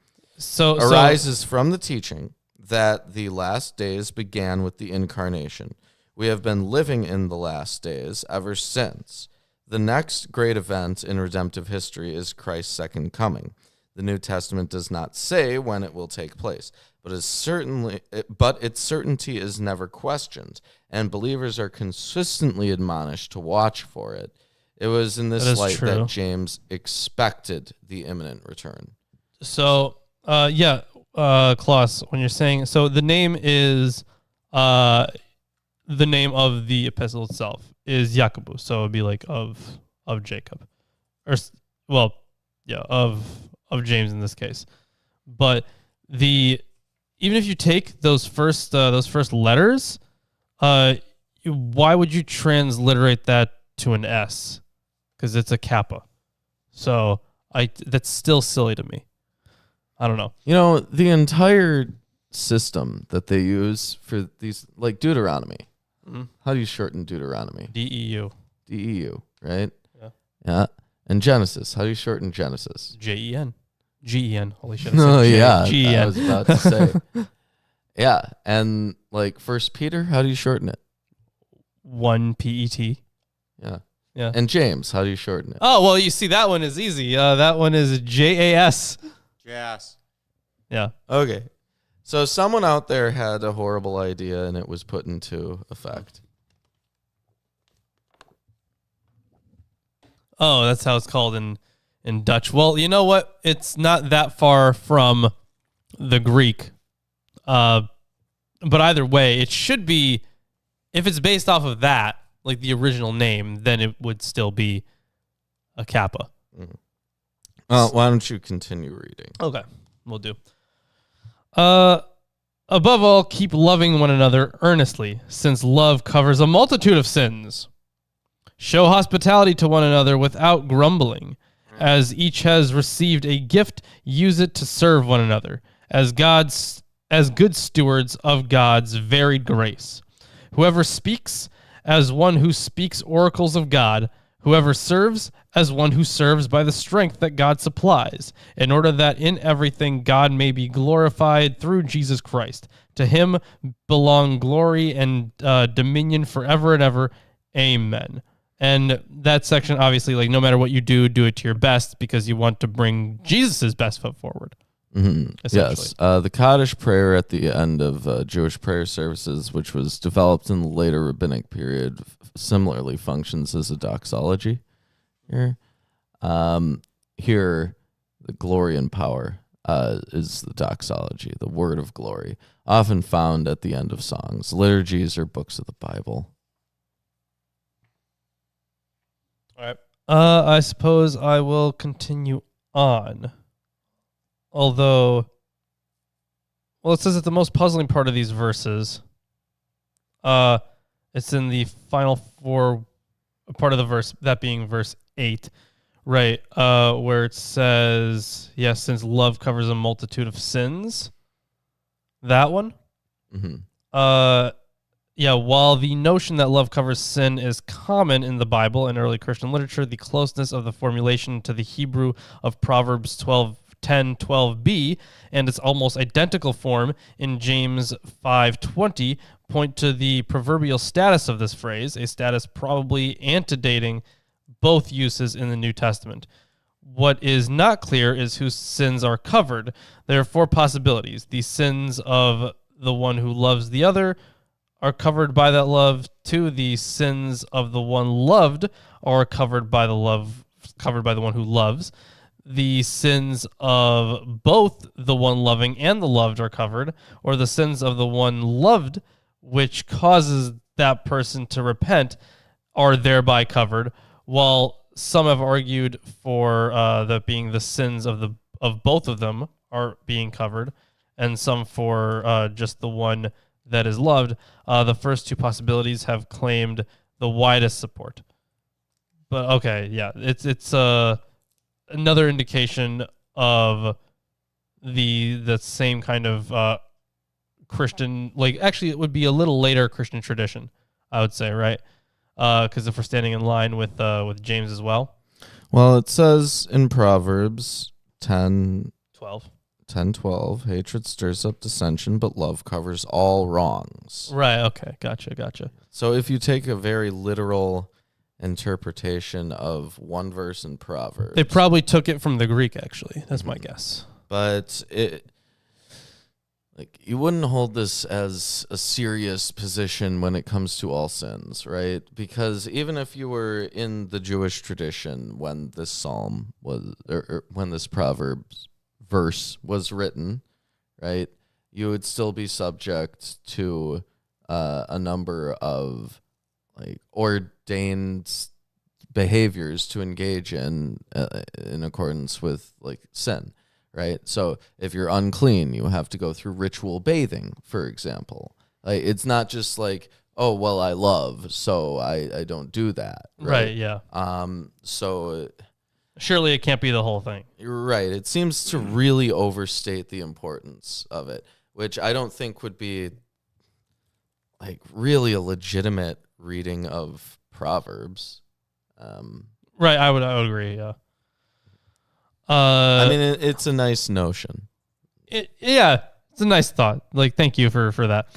Speaker 2: arises from the teaching that the last days began with the incarnation. We have been living in the last days ever since. The next great event in redemptive history is Christ's second coming. The New Testament does not say when it will take place, but its certainty is never questioned, and believers are consistently admonished to watch for it. It was in this light that James expected the imminent return.
Speaker 1: So, Klaus, when you're saying, so the name is, the name of the epistle itself is Jacobus, so it would be like of Jacob, or of James in this case. But even if you take those first letters, why would you transliterate that to an S? Because it's a kappa. So that's still silly to me. I don't know.
Speaker 2: You know, the entire system that they use for these, like Deuteronomy. Mm-hmm. How do you shorten Deuteronomy?
Speaker 1: DEU.
Speaker 2: DEU, right?
Speaker 1: Yeah.
Speaker 2: Yeah. And Genesis. How do you shorten Genesis?
Speaker 1: JEN. GEN. Holy shit.
Speaker 2: No, yeah.
Speaker 1: GEN.
Speaker 2: I was about to say. Yeah. And like 1 Peter, how do you shorten it?
Speaker 1: 1 PET.
Speaker 2: Yeah.
Speaker 1: Yeah.
Speaker 2: And James, how do you shorten it?
Speaker 1: Oh, well, you see, that one is easy. That one is JAS.
Speaker 3: Yes.
Speaker 1: Yeah.
Speaker 2: Okay. So someone out there had a horrible idea and it was put into effect.
Speaker 1: Oh, that's how it's called in Dutch. Well, you know what? It's not that far from the Greek. But either way, it should be, if it's based off of that, like the original name, then it would still be a kappa.
Speaker 2: Mm. Why don't you continue reading?
Speaker 1: Okay, we'll do. Above all, keep loving one another earnestly, since love covers a multitude of sins. Show hospitality to one another without grumbling. As each has received a gift, use it to serve one another, as good stewards of God's varied grace. Whoever speaks, as one who speaks oracles of God. Whoever serves, as one who serves by the strength that God supplies, in order that in everything God may be glorified through Jesus Christ. To him belong glory and dominion forever and ever. Amen. And that section, obviously, like no matter what you do, do it to your best because you want to bring Jesus' best foot forward.
Speaker 2: Mm-hmm. Yes. The Kaddish prayer at the end of Jewish prayer services, which was developed in the later rabbinic period, similarly functions as a doxology. Here, the glory and power is the doxology, the word of glory, often found at the end of songs, liturgies, or books of the Bible.
Speaker 1: All right. I suppose I will continue on. Although, well, it says that the most puzzling part of these verses, it's in the final four part of the verse, that being verse 8, right? Where it says, yes, since love covers a multitude of sins. That one?
Speaker 2: Mm-hmm.
Speaker 1: Yeah, while the notion that love covers sin is common in the Bible and early Christian literature, the closeness of the formulation to the Hebrew of Proverbs 10:12b and its almost identical form in James 5:20 point to the proverbial status of this phrase, a status probably antedating both uses in the New Testament. What is not clear is whose sins are covered. There are four possibilities. The sins of the one who loves the other are covered by that love. 2, the sins of the one loved are covered by the one who loves. The sins of both the one loving and the loved are covered, or the sins of the one loved, which causes that person to repent, are thereby covered, while some have argued for that being the sins of both of them are being covered, and some for just the one that is loved. The first two possibilities have claimed the widest support. But okay, yeah, it's another indication of the same kind of Christian, like actually it would be a little later Christian tradition, I would say, right? Because if we're standing in line with James as well.
Speaker 2: Well, it says in Proverbs 10:12. 10:12. Hatred stirs up dissension, but love covers all wrongs.
Speaker 1: Right. Okay. Gotcha.
Speaker 2: So if you take a very literal interpretation of one verse in Proverbs,
Speaker 1: They probably took it from the Greek, actually. That's my guess.
Speaker 2: but you wouldn't hold this as a serious position when it comes to all sins, right? Because even if you were in the Jewish tradition when this psalm was, or when this Proverbs verse was written, right, you would still be subject to a number of like ordained behaviors to engage in accordance with like sin. Right. So if you're unclean, you have to go through ritual bathing, for example. Like, it's not just like, oh, well, I love, so I don't do that.
Speaker 1: Right. Yeah.
Speaker 2: So
Speaker 1: Surely it can't be the whole thing.
Speaker 2: you're right. It seems to really overstate the importance of it, which I don't think would be like really a legitimate reading of Proverbs.
Speaker 1: Right. I would agree. Yeah.
Speaker 2: I mean, it's a nice notion.
Speaker 1: Yeah, it's a nice thought. Like, thank you for that.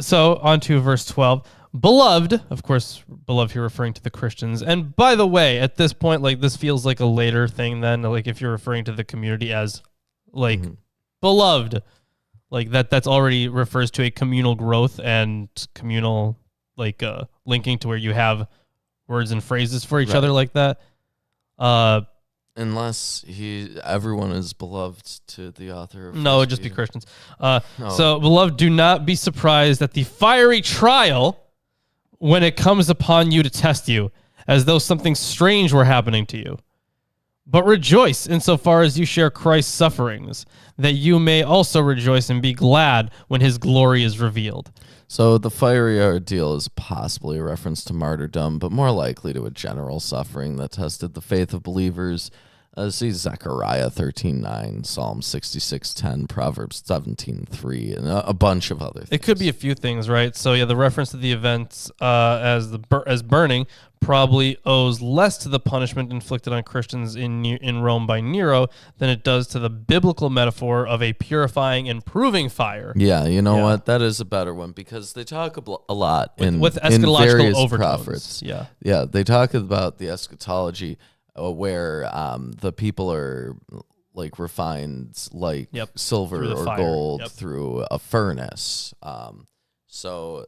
Speaker 1: So on to verse 12. Beloved, of course, beloved here referring to the Christians. And by the way, at this point, like, this feels like a later thing then, like if you're referring to the community as like beloved, like that's already refers to a communal growth and communal like linking to where you have words and phrases for each other like that.
Speaker 2: Unless everyone is beloved to the author of
Speaker 1: No, it'd just be Christians. So, beloved, do not be surprised at the fiery trial when it comes upon you to test you, as though something strange were happening to you. But rejoice insofar as you share Christ's sufferings, that you may also rejoice and be glad when his glory is revealed.
Speaker 2: So the fiery ordeal is possibly a reference to martyrdom, but more likely to a general suffering that tested the faith of believers. See Zechariah 13:9, Psalm 66:10, Proverbs 17:3, and a bunch of other things.
Speaker 1: It could be a few things, right? So yeah, the reference to the events as burning probably owes less to the punishment inflicted on Christians in Rome by Nero than it does to the biblical metaphor of a purifying and proving fire.
Speaker 2: Yeah, you know what? That is a better one because they talk a lot
Speaker 1: with
Speaker 2: in
Speaker 1: eschatological
Speaker 2: various
Speaker 1: overtones.
Speaker 2: prophets.
Speaker 1: Yeah,
Speaker 2: they talk about the eschatology where the people are like refined like silver or
Speaker 1: fire.
Speaker 2: gold through a furnace. So,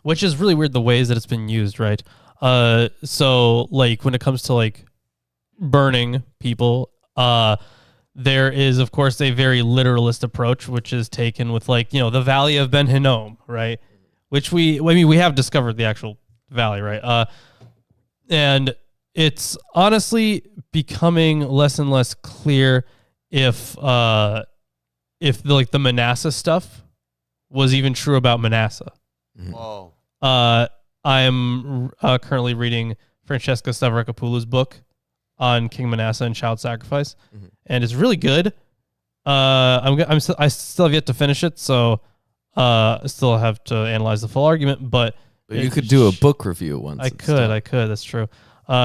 Speaker 1: which is really weird the ways that it's been used, right? So like when it comes to like burning people, there is of course a very literalist approach, which is taken with like, you know, the Valley of Ben Hinnom, right? Which we have discovered the actual valley, right? And it's honestly becoming less and less clear if the Manasseh stuff was even true about Manasseh.
Speaker 3: Whoa.
Speaker 1: I'm currently reading Francesca Stavrakopoulos' book on King Manasseh and child sacrifice, and it's really good. I still have yet to finish it, so I still have to analyze the full argument. But
Speaker 2: you could do a book review once.
Speaker 1: I could. That's true.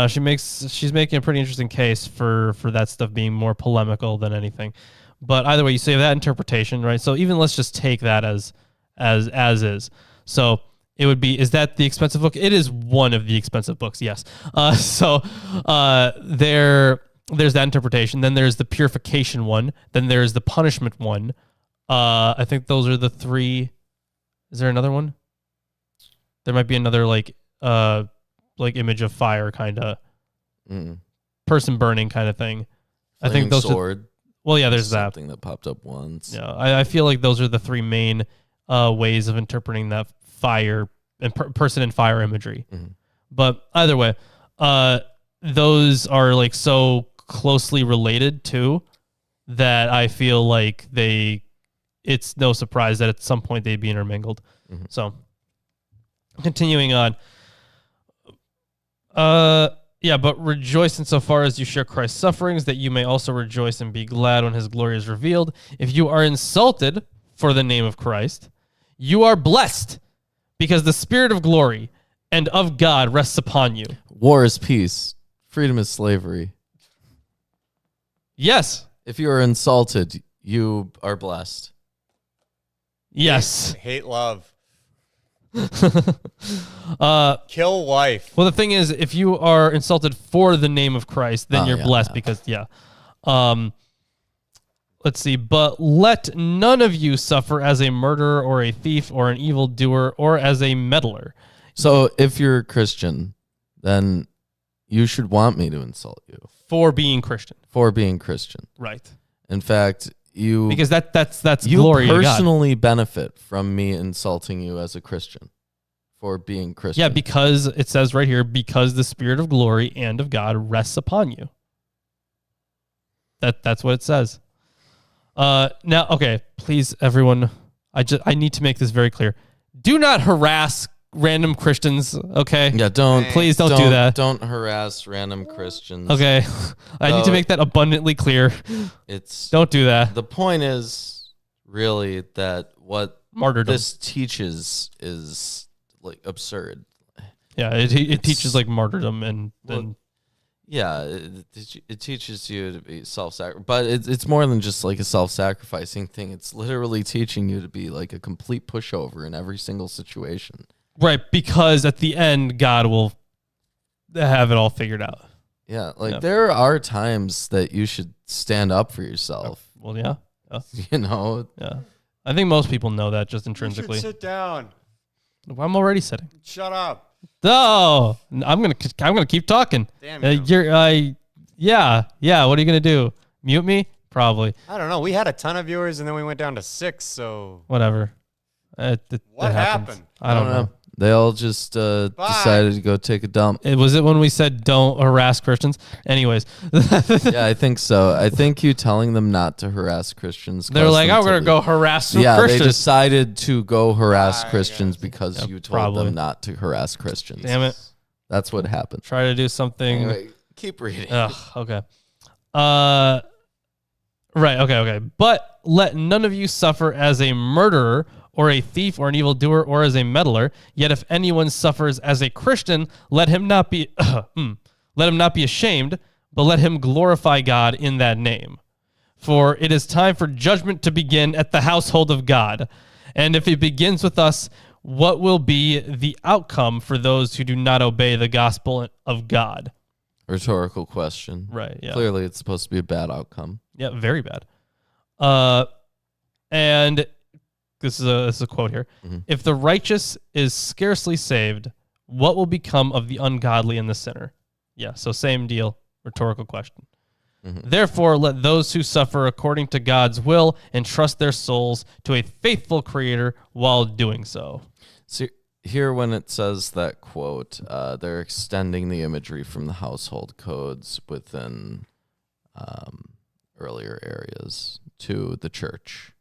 Speaker 1: She's making a pretty interesting case for that stuff being more polemical than anything. But either way, you say that interpretation, right? So even let's just take that as is. So it would be, is that the expensive book? It is one of the expensive books, yes. There's that interpretation. Then there's the purification one. Then there's the punishment one. I think those are the three. Is there another one? There might be another like image of fire kind of person burning kind of thing. I think those
Speaker 2: sword.
Speaker 1: Well, yeah, there's that.
Speaker 2: Something that popped up once.
Speaker 1: Yeah, I feel like those are the three main ways of interpreting that fire and person and fire imagery. But either way, those are like so closely related too that I feel like it's no surprise that at some point they'd be intermingled. So continuing on. But rejoice insofar as you share Christ's sufferings, that you may also rejoice and be glad when his glory is revealed. If you are insulted for the name of Christ, you are blessed, because the Spirit of glory and of God rests upon you.
Speaker 2: War is peace. Freedom is slavery.
Speaker 1: Yes,
Speaker 2: If you are insulted, you are blessed.
Speaker 1: Yes.
Speaker 3: Hate love.
Speaker 1: uh,
Speaker 3: Kill wife.
Speaker 1: well, the thing is, if you are insulted for the name of Christ, then
Speaker 2: Oh,
Speaker 1: you're
Speaker 2: yeah,
Speaker 1: blessed
Speaker 2: yeah.
Speaker 1: because, let's see. But let none of you suffer as a murderer or a thief or an evildoer or as a meddler.
Speaker 2: So if you're a Christian, then you should want me to insult you
Speaker 1: For being Christian.
Speaker 2: for being Christian.
Speaker 1: Right.
Speaker 2: In fact, you
Speaker 1: Because that's
Speaker 2: you
Speaker 1: glory to God.
Speaker 2: personally benefit from me insulting you as a Christian for being Christian.
Speaker 1: Yeah, because it says right here, because the Spirit of glory and of God rests upon you. That's what it says. Now, okay, please, everyone, I need to make this very clear. Do not harass random Christians, okay?
Speaker 2: Yeah, don't
Speaker 1: Please don't do that.
Speaker 2: Don't harass random Christians.
Speaker 1: Okay. I need to
Speaker 2: So-
Speaker 1: make that abundantly clear.
Speaker 2: It's
Speaker 1: Don't do that.
Speaker 2: the point is really that what
Speaker 1: Martyrdom.
Speaker 2: this teaches is like absurd.
Speaker 1: Yeah, it teaches like martyrdom and
Speaker 2: Yeah, it teaches you to be self-sacrificing, but it's more than just like a self-sacrificing thing. It's literally teaching you to be like a complete pushover in every single situation.
Speaker 1: right, because at the end God will have it all figured out.
Speaker 2: Yeah, like
Speaker 1: Yeah.
Speaker 2: there are times that you should stand up for yourself.
Speaker 1: Well, yeah.
Speaker 2: You know,
Speaker 1: Yeah. I think most people know that just
Speaker 3: You
Speaker 1: intrinsically.
Speaker 3: should sit down.
Speaker 1: I'm already sitting.
Speaker 3: Shut up.
Speaker 1: No, I'm gonna keep talking.
Speaker 3: Damn you.
Speaker 1: Yeah. What are you gonna do? Mute me? Probably.
Speaker 3: I don't know. We had a ton of viewers, and then we went down to 6. So
Speaker 1: Whatever. It
Speaker 3: What
Speaker 1: happens.
Speaker 3: happened?
Speaker 1: I don't know.
Speaker 2: They all just decided to go take a dump.
Speaker 1: Was it when we said don't harass Christians? Anyways,
Speaker 2: Yeah, I think so. I think you telling them not to harass Christians.
Speaker 1: they're
Speaker 2: caused
Speaker 1: like,
Speaker 2: them
Speaker 1: "I'm
Speaker 2: to
Speaker 1: gonna
Speaker 2: leave.
Speaker 1: go harass some
Speaker 2: Yeah,
Speaker 1: Christians."
Speaker 2: they decided to go harass
Speaker 3: I
Speaker 2: Christians
Speaker 3: guess.
Speaker 2: because
Speaker 1: Yeah,
Speaker 2: you told
Speaker 1: probably.
Speaker 2: them not to harass Christians.
Speaker 1: Damn it!
Speaker 2: That's what happened.
Speaker 1: Try to do something.
Speaker 2: Anyway, keep reading.
Speaker 1: Ugh, okay. Right. Okay. But let none of you suffer as a murderer or a thief or an evildoer or as a meddler. Yet if anyone suffers as a Christian, let him not be ashamed, but let him glorify God in that name. For it is time for judgment to begin at the household of God. And if it begins with us, what will be the outcome for those who do not obey the gospel of God?
Speaker 2: Rhetorical question.
Speaker 1: Right. Yeah.
Speaker 2: Clearly, it's supposed to be a bad outcome.
Speaker 1: Yeah, very bad. And this is a quote here.
Speaker 2: Mhm.
Speaker 1: If the righteous is scarcely saved, what will become of the ungodly and the sinner? Yeah, so same deal. Rhetorical question.
Speaker 2: Mhm.
Speaker 1: Therefore, let those who suffer according to God's will entrust their souls to a faithful Creator while doing so.
Speaker 2: So here, when it says that quote, they're extending the imagery from the household codes within earlier areas to the church.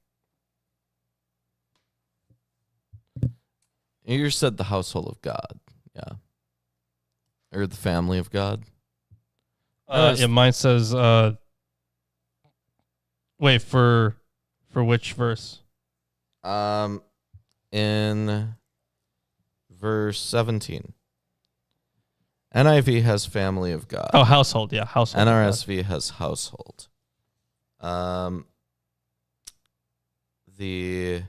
Speaker 2: You said the household of God, yeah, or the family of God.
Speaker 1: Yeah, mine says, wait, for which verse?
Speaker 2: In verse 17, NIV has family of God.
Speaker 1: Oh, household. Yeah, household. of God.
Speaker 2: NRSV has household. The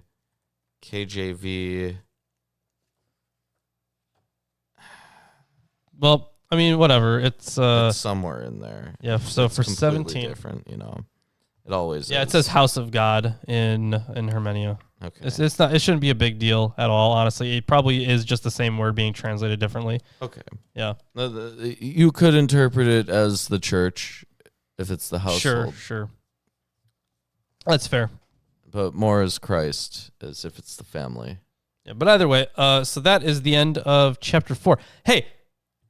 Speaker 2: KJV.
Speaker 1: Well, I mean, whatever. It's
Speaker 2: It's somewhere in there.
Speaker 1: yeah. So
Speaker 2: It's
Speaker 1: for
Speaker 2: completely
Speaker 1: 17,
Speaker 2: different. You know, it always.
Speaker 1: yeah,
Speaker 2: is.
Speaker 1: it says house of God in Hermenia.
Speaker 2: Okay.
Speaker 1: It's not. It shouldn't be a big deal at all. Honestly, it probably is just the same word being translated differently.
Speaker 2: Okay.
Speaker 1: Yeah.
Speaker 2: You could interpret it as the church, if it's the household.
Speaker 1: Sure. That's fair.
Speaker 2: But more as Christ, as if it's the family.
Speaker 1: Yeah, but either way, so that is the end of chapter 4. Hey,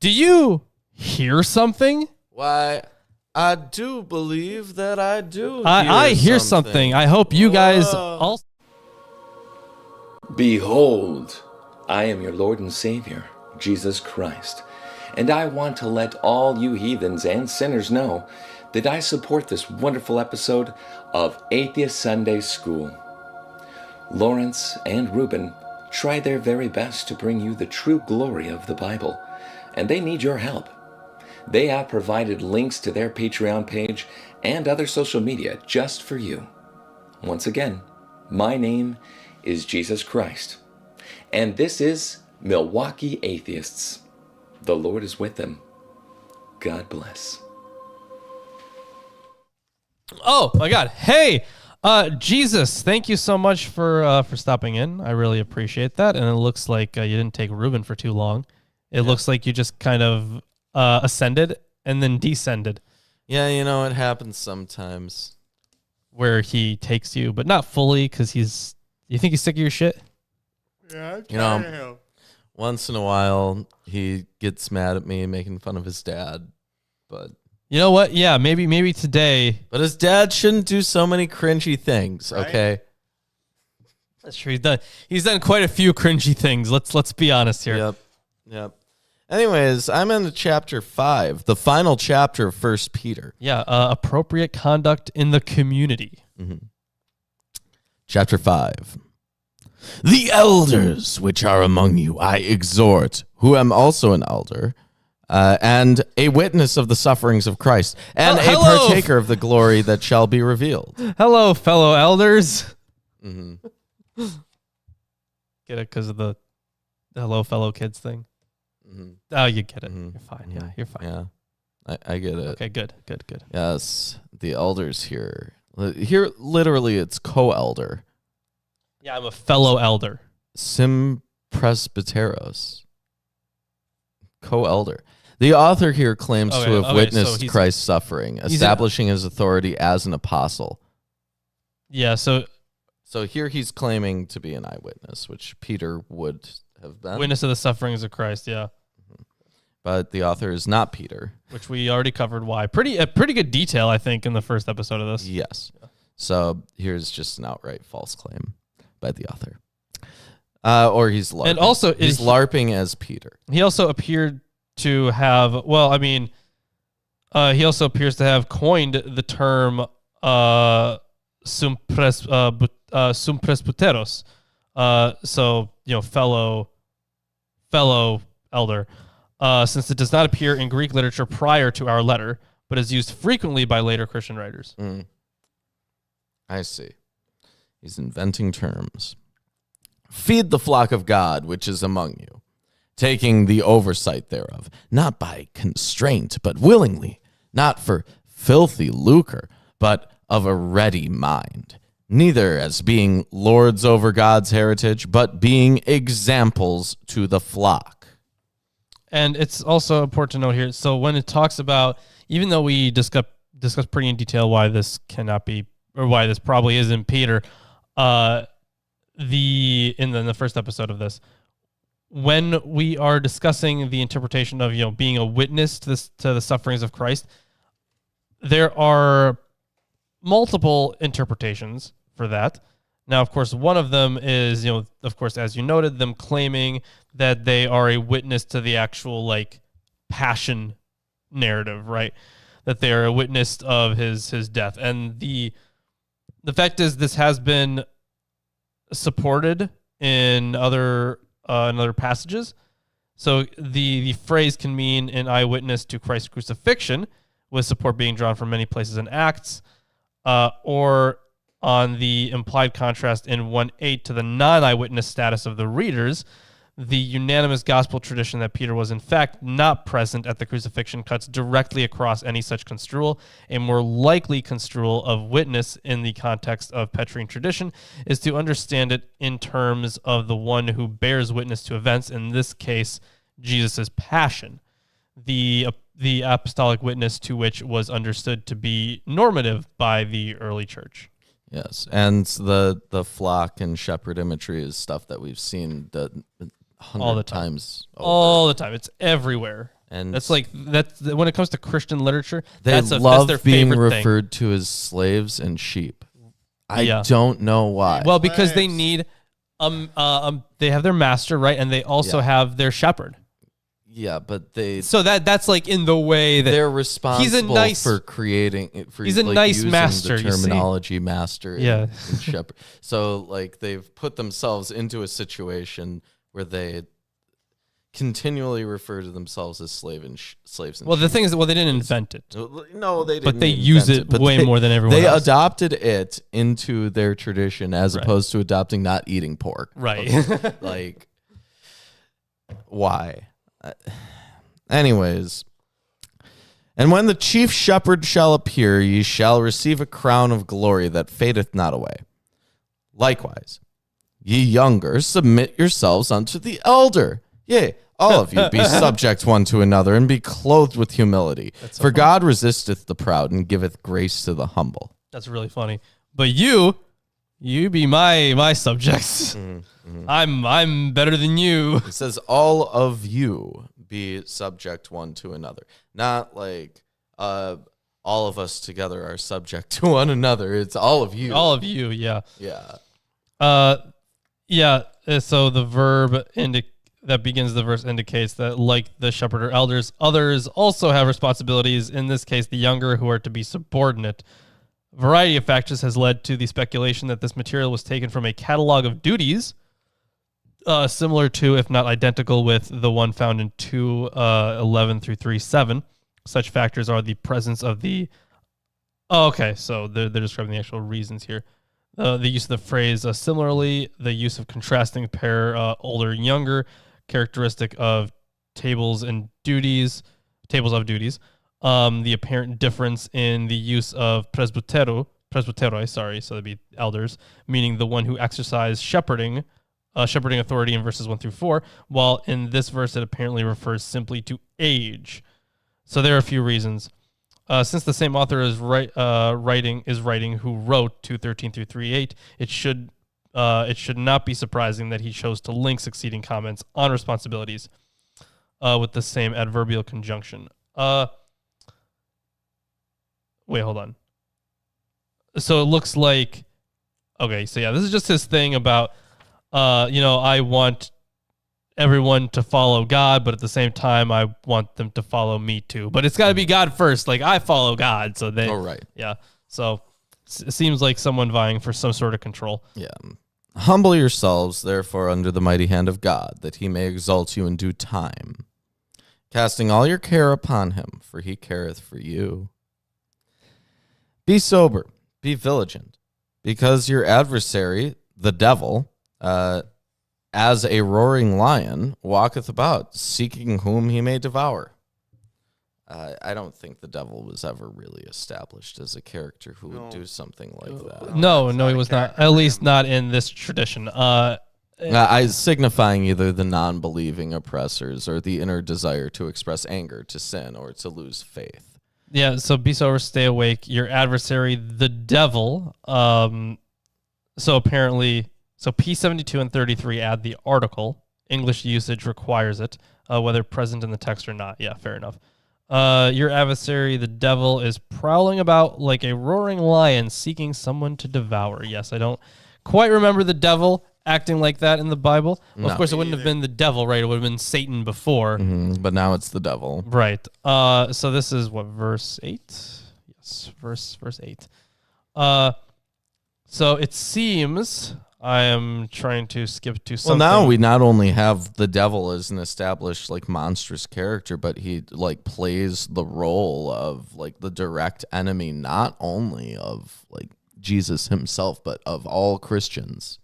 Speaker 1: do you hear something?
Speaker 2: Why? I do believe that I do.
Speaker 1: I hear something. I hope you guys also.
Speaker 4: Behold, I am your Lord and Savior, Jesus Christ, and I want to let all you heathens and sinners know that I support this wonderful episode of Atheist Sunday School. Lawrence and Reuben try their very best to bring you the true glory of the Bible, and they need your help. They have provided links to their Patreon page and other social media just for you. Once again, my name is Jesus Christ, and this is Milwaukee Atheists. The Lord is with them. God bless.
Speaker 1: Oh my God! Hey, Jesus, thank you so much for stopping in. I really appreciate that. And it looks like you didn't take Ruben for too long. It looks like you just kind of ascended and then descended.
Speaker 2: Yeah, it happens sometimes.
Speaker 1: Where he takes you, but not fully, because you think he's sick of your shit?
Speaker 3: Yeah, I'm tired of him.
Speaker 2: Once in a while, he gets mad at me making fun of his dad, but
Speaker 1: you know what? Yeah, maybe today.
Speaker 2: But his dad shouldn't do so many cringy things,
Speaker 3: Right?
Speaker 2: okay?
Speaker 1: That's true. He's done quite a few cringy things. Let's be honest here.
Speaker 2: Yep. Anyways, I'm in chapter 5, the final chapter of 1 Peter.
Speaker 1: Yeah, appropriate conduct in the community.
Speaker 2: Mm-hmm. Chapter 5. The elders which are among you I exhort, who am also an elder, and a witness of the sufferings of Christ, and a partaker of the glory that shall be revealed.
Speaker 1: Hello, fellow elders.
Speaker 2: Mm-hmm.
Speaker 1: Get it because of the hello, fellow kids thing?
Speaker 2: Mm-hmm.
Speaker 1: Oh, you get it.
Speaker 2: Mm-hmm.
Speaker 1: You're fine. Yeah, you're fine.
Speaker 2: Yeah, I get it.
Speaker 1: Okay, good.
Speaker 2: Yes, the elders here. Here, literally, it's co-elder.
Speaker 1: Yeah, I'm a fellow elder.
Speaker 2: Presbyteros. Co-elder. The author here claims to have witnessed
Speaker 1: so
Speaker 2: Christ's suffering, establishing his authority as an apostle.
Speaker 1: Yeah, so
Speaker 2: here he's claiming to be an eyewitness, which Peter would have been.
Speaker 1: witness of the sufferings of Christ, yeah.
Speaker 2: But the author is not Peter.
Speaker 1: Which we already covered why. Pretty good detail, I think, in the first episode of this.
Speaker 2: Yes. So here's just an outright false claim by the author. Or he's LARPing.
Speaker 1: And also,
Speaker 2: he's LARPing as Peter.
Speaker 1: He also appeared to have, he also appears to have coined the term sum presbyteros. So, fellow elder. Since it does not appear in Greek literature prior to our letter, but is used frequently by later Christian writers.
Speaker 2: I see. He's inventing terms. Feed the flock of God which is among you, taking the oversight thereof, not by constraint, but willingly, not for filthy lucre, but of a ready mind, neither as being lords over God's heritage, but being examples to the flock.
Speaker 1: And it's also important to note here, so when it talks about, even though we discuss pretty in detail why this cannot be, or why this probably isn't Peter, in the first episode of this, when we are discussing the interpretation of being a witness to the sufferings of Christ, there are multiple interpretations for that. Now, of course, one of them is, of course, as you noted, them claiming that they are a witness to the actual passion narrative, right? That they are a witness of his death, and the fact is, this has been supported in other passages. So the phrase can mean an eyewitness to Christ's crucifixion, with support being drawn from many places in Acts, or on the implied contrast in 1:8 to the non-eyewitness status of the readers. The unanimous gospel tradition that Peter was in fact not present at the crucifixion cuts directly across any such construal. A more likely construal of witness in the context of Petrine tradition is to understand it in terms of the one who bears witness to events, in this case, Jesus' passion, the apostolic witness to which was understood to be normative by the early church.
Speaker 2: Yes, and the flock and shepherd imagery is stuff that we've seen
Speaker 1: all the time.
Speaker 2: times over.
Speaker 1: All the time. It's everywhere.
Speaker 2: And
Speaker 1: that's when it comes to Christian literature,
Speaker 2: that's
Speaker 1: love
Speaker 2: their
Speaker 1: being
Speaker 2: referred to as slaves and sheep. I don't know why.
Speaker 1: Well, because they need they have their master, right? And they also have their shepherd.
Speaker 2: Yeah, but
Speaker 1: so that's in the way that
Speaker 2: they're responsible for creating.
Speaker 1: He's a nice
Speaker 2: using
Speaker 1: master.
Speaker 2: The terminology master.
Speaker 1: Yeah,
Speaker 2: and shepherd. So they've put themselves into a situation where they, continually refer to themselves as slaves and
Speaker 1: Well, the
Speaker 2: sheep.
Speaker 1: thing is, they didn't invent it,
Speaker 2: No, they didn't.
Speaker 1: but they use
Speaker 2: invent
Speaker 1: it
Speaker 2: but
Speaker 1: way more than everyone
Speaker 2: They
Speaker 1: else.
Speaker 2: adopted it into their tradition as
Speaker 1: Right.
Speaker 2: opposed to adopting not eating pork.
Speaker 1: Right.
Speaker 2: Like, why? Anyways. And when the chief shepherd shall appear, ye shall receive a crown of glory that fadeth not away. Likewise, ye younger, submit yourselves unto the elder. Yea, all of you be subject one to another, and be clothed with humility.
Speaker 1: That's so
Speaker 2: For
Speaker 1: funny.
Speaker 2: God resisteth the proud, and giveth grace to the humble.
Speaker 1: That's really funny. But you be my subjects. I'm better than you.
Speaker 2: It says, all of you be subject one to another. Not like all of us together are subject to one another. It's all of you.
Speaker 1: All of you, yeah.
Speaker 2: Yeah.
Speaker 1: Yeah. So the verb that begins the verse indicates that, like the shepherd or elders, others also have responsibilities. In this case, the younger, who are to be subordinate. A variety of factors has led to the speculation that this material was taken from a catalog of duties, similar to, if not identical with, the one found in 2:11 through 3:7. Such factors are the presence of the... Oh, okay, so they're describing the actual reasons here. The use of the phrase similarly, the use of contrasting pair older and younger, characteristic of tables of duties, the apparent difference in the use of presbyteroi, so that'd be elders, meaning the one who exercise shepherding authority in verses 1 through 4, while in this verse it apparently refers simply to age. So there are a few reasons. Since the same author is writing who wrote 2:13 through 3:8, it should not be surprising that he chose to link succeeding comments on responsibilities with the same adverbial conjunction. Wait, hold on. So it looks like, okay, so yeah, this is just his thing about, I want everyone to follow God, but at the same time, I want them to follow me too. But it's got to be God first. Like, I follow God, so they.
Speaker 2: Oh, right.
Speaker 1: Yeah. So it seems like someone vying for some sort of control.
Speaker 2: Yeah. Humble yourselves, therefore, under the mighty hand of God, that he may exalt you in due time, casting all your care upon him, for he careth for you. Be sober, be vigilant, because your adversary, the devil, as a roaring lion, walketh about, seeking whom he may devour. I don't think the devil was ever really established as a character who would do something like that.
Speaker 1: No, he was not. At least not in this tradition.
Speaker 2: Signifying either the non-believing oppressors or the inner desire to express anger, to sin, or to lose faith.
Speaker 1: Yeah, so be sober, stay awake. Your adversary, the devil. So apparently, P72 and 33 add the article. English usage requires it, whether present in the text or not. Yeah, fair enough. Your adversary, the devil, is prowling about like a roaring lion seeking someone to devour. Yes, I don't quite remember the devil acting like that in the Bible. Well,
Speaker 2: No.
Speaker 1: of course, it wouldn't have been the devil, right? It would have been Satan before.
Speaker 2: But now it's the devil.
Speaker 1: Right. So this is what, verse 8? Yes, verse 8. So it seems I am trying to skip to something.
Speaker 2: Well, now we not only have the devil as an established like monstrous character, but he like plays the role of like the direct enemy, not only of like Jesus himself, but of all Christians,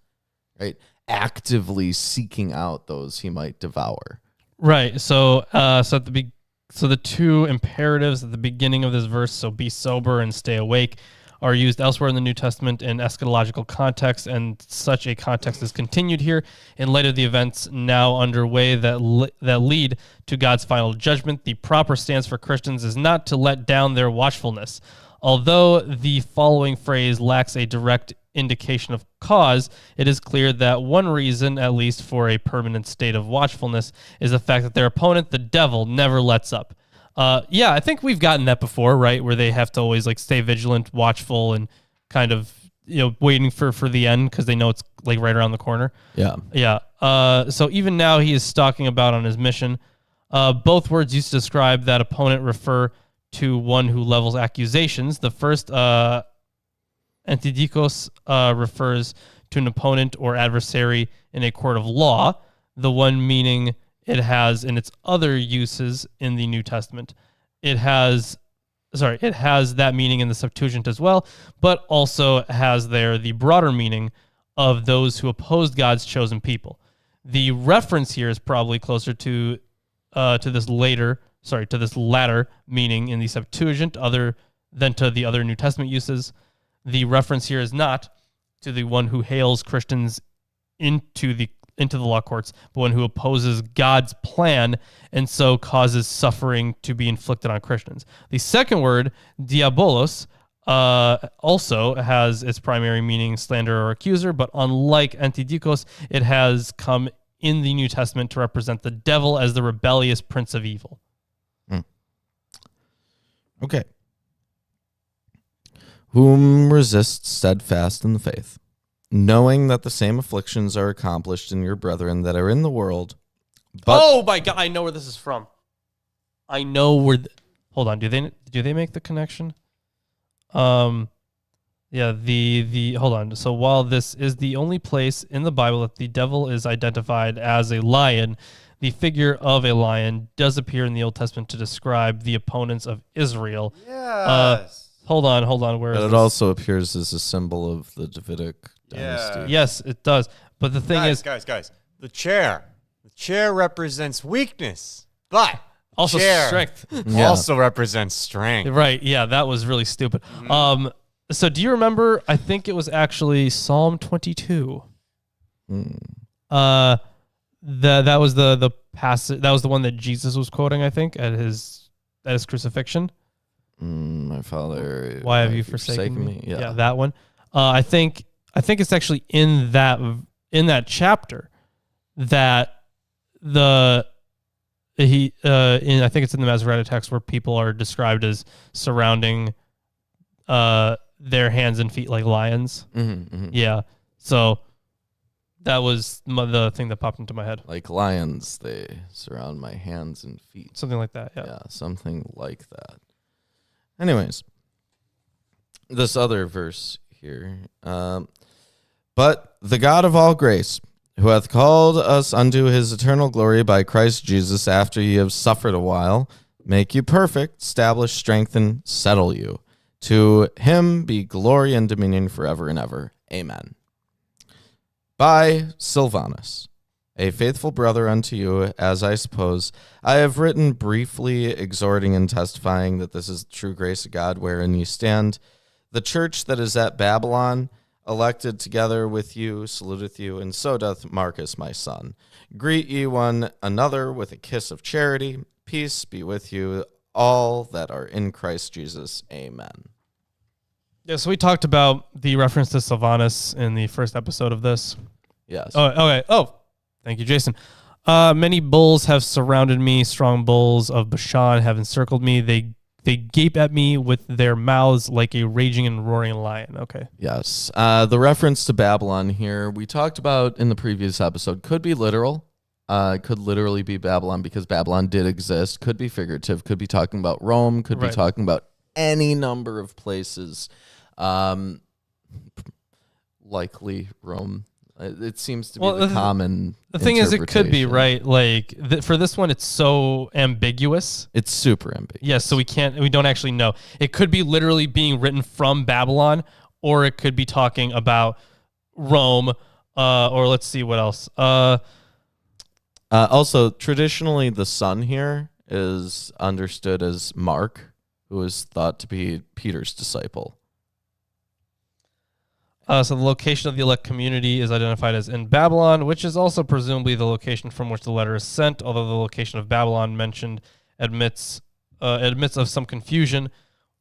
Speaker 2: right? Actively seeking out those he might devour.
Speaker 1: Right. So the two imperatives at the beginning of this verse, so be sober and stay awake, are used elsewhere in the New Testament in eschatological context, and such a context is continued here in light of the events now underway that lead to God's final judgment. The proper stance for Christians is not to let down their watchfulness. Although the following phrase lacks a direct indication of cause, it is clear that one reason, at least for a permanent state of watchfulness, is the fact that their opponent, the devil, never lets up. Yeah, I think we've gotten that before, right? Where they have to always like stay vigilant, watchful, and kind of, waiting for the end because they know it's like right around the corner.
Speaker 2: Yeah.
Speaker 1: Yeah. So even now he is stalking about on his mission. Both words used to describe that opponent refer to one who levels accusations. The first, antidikos, refers to an opponent or adversary in a court of law. The one meaning it has in its other uses in the New Testament. It has that meaning in the Septuagint as well, but also has there the broader meaning of those who opposed God's chosen people. The reference here is probably closer to this latter meaning in the Septuagint, other than to the other New Testament uses. The reference here is not to the one who hails Christians into the law courts, but one who opposes God's plan and so causes suffering to be inflicted on Christians. The second word, diabolos, also has its primary meaning slander or accuser, but unlike antidikos, it has come in the New Testament to represent the devil as the rebellious prince of evil.
Speaker 2: Okay. Whom resists steadfast in the faith, knowing that the same afflictions are accomplished in your brethren that are in the world. But
Speaker 1: oh my God, I know where this is from. I know where. Hold on, do they make the connection? Yeah, the hold on. So while this is the only place in the Bible that the devil is identified as a lion, the figure of a lion does appear in the Old Testament to describe the opponents of Israel.
Speaker 3: Yes.
Speaker 1: Hold on. Where
Speaker 2: but
Speaker 1: is
Speaker 2: it
Speaker 1: this?
Speaker 2: also appears as a symbol of the Davidic dynasty.
Speaker 1: Yes, it does. But the thing is,
Speaker 3: guys, the chair represents weakness, but
Speaker 1: also
Speaker 3: chair
Speaker 1: strength.
Speaker 2: Yeah.
Speaker 3: also represents strength.
Speaker 1: Right. Yeah, that was really stupid. So do you remember? I think it was actually Psalm 22. That was the passage. That was the one that Jesus was quoting, I think, at his crucifixion.
Speaker 2: My Father,
Speaker 1: Why have you forsaken me?
Speaker 2: Yeah.
Speaker 1: That one. I think it's actually in that chapter that I think it's in the Masoretic text where people are described as surrounding their hands and feet like lions. Yeah. So that was the thing that popped into my head.
Speaker 2: Like lions, they surround my hands and feet.
Speaker 1: Something like that. Yeah.
Speaker 2: Yeah, something like that. Anyways, this other verse here. But the God of all grace, who hath called us unto his eternal glory by Christ Jesus, after ye have suffered a while, make you perfect, establish, strengthen, settle you. To him be glory and dominion forever and ever. Amen. By Silvanus, a faithful brother unto you, as I suppose, I have written briefly, exhorting and testifying that this is the true grace of God wherein ye stand. The church that is at Babylon, elected together with you, saluteth you, and so doth Marcus my son. Greet ye one another with a kiss of charity. Peace be with you all that are in Christ Jesus. Amen.
Speaker 1: Yeah, so we talked about the reference to Silvanus in the first episode of this.
Speaker 2: Yes.
Speaker 1: Oh, okay. Oh, thank you, Jason. Many bulls have surrounded me. Strong bulls of Bashan have encircled me. They gape at me with their mouths like a raging and roaring lion. Okay.
Speaker 2: Yes. The reference to Babylon here, we talked about in the previous episode, could be literal. Could literally be Babylon because Babylon did exist. Could be figurative. Could be talking about Rome. Could be talking about any number of places. Likely Rome. It seems to be the common.
Speaker 1: The thing is, it could be right. Like for this one, it's so ambiguous.
Speaker 2: It's super ambiguous.
Speaker 1: Yes, so we don't actually know. It could be literally being written from Babylon, or it could be talking about Rome. Or let's see what else.
Speaker 2: Also, traditionally, the son here is understood as Mark, who is thought to be Peter's disciple.
Speaker 1: So the location of the elect community is identified as in Babylon, which is also presumably the location from which the letter is sent, although the location of Babylon mentioned admits of some confusion.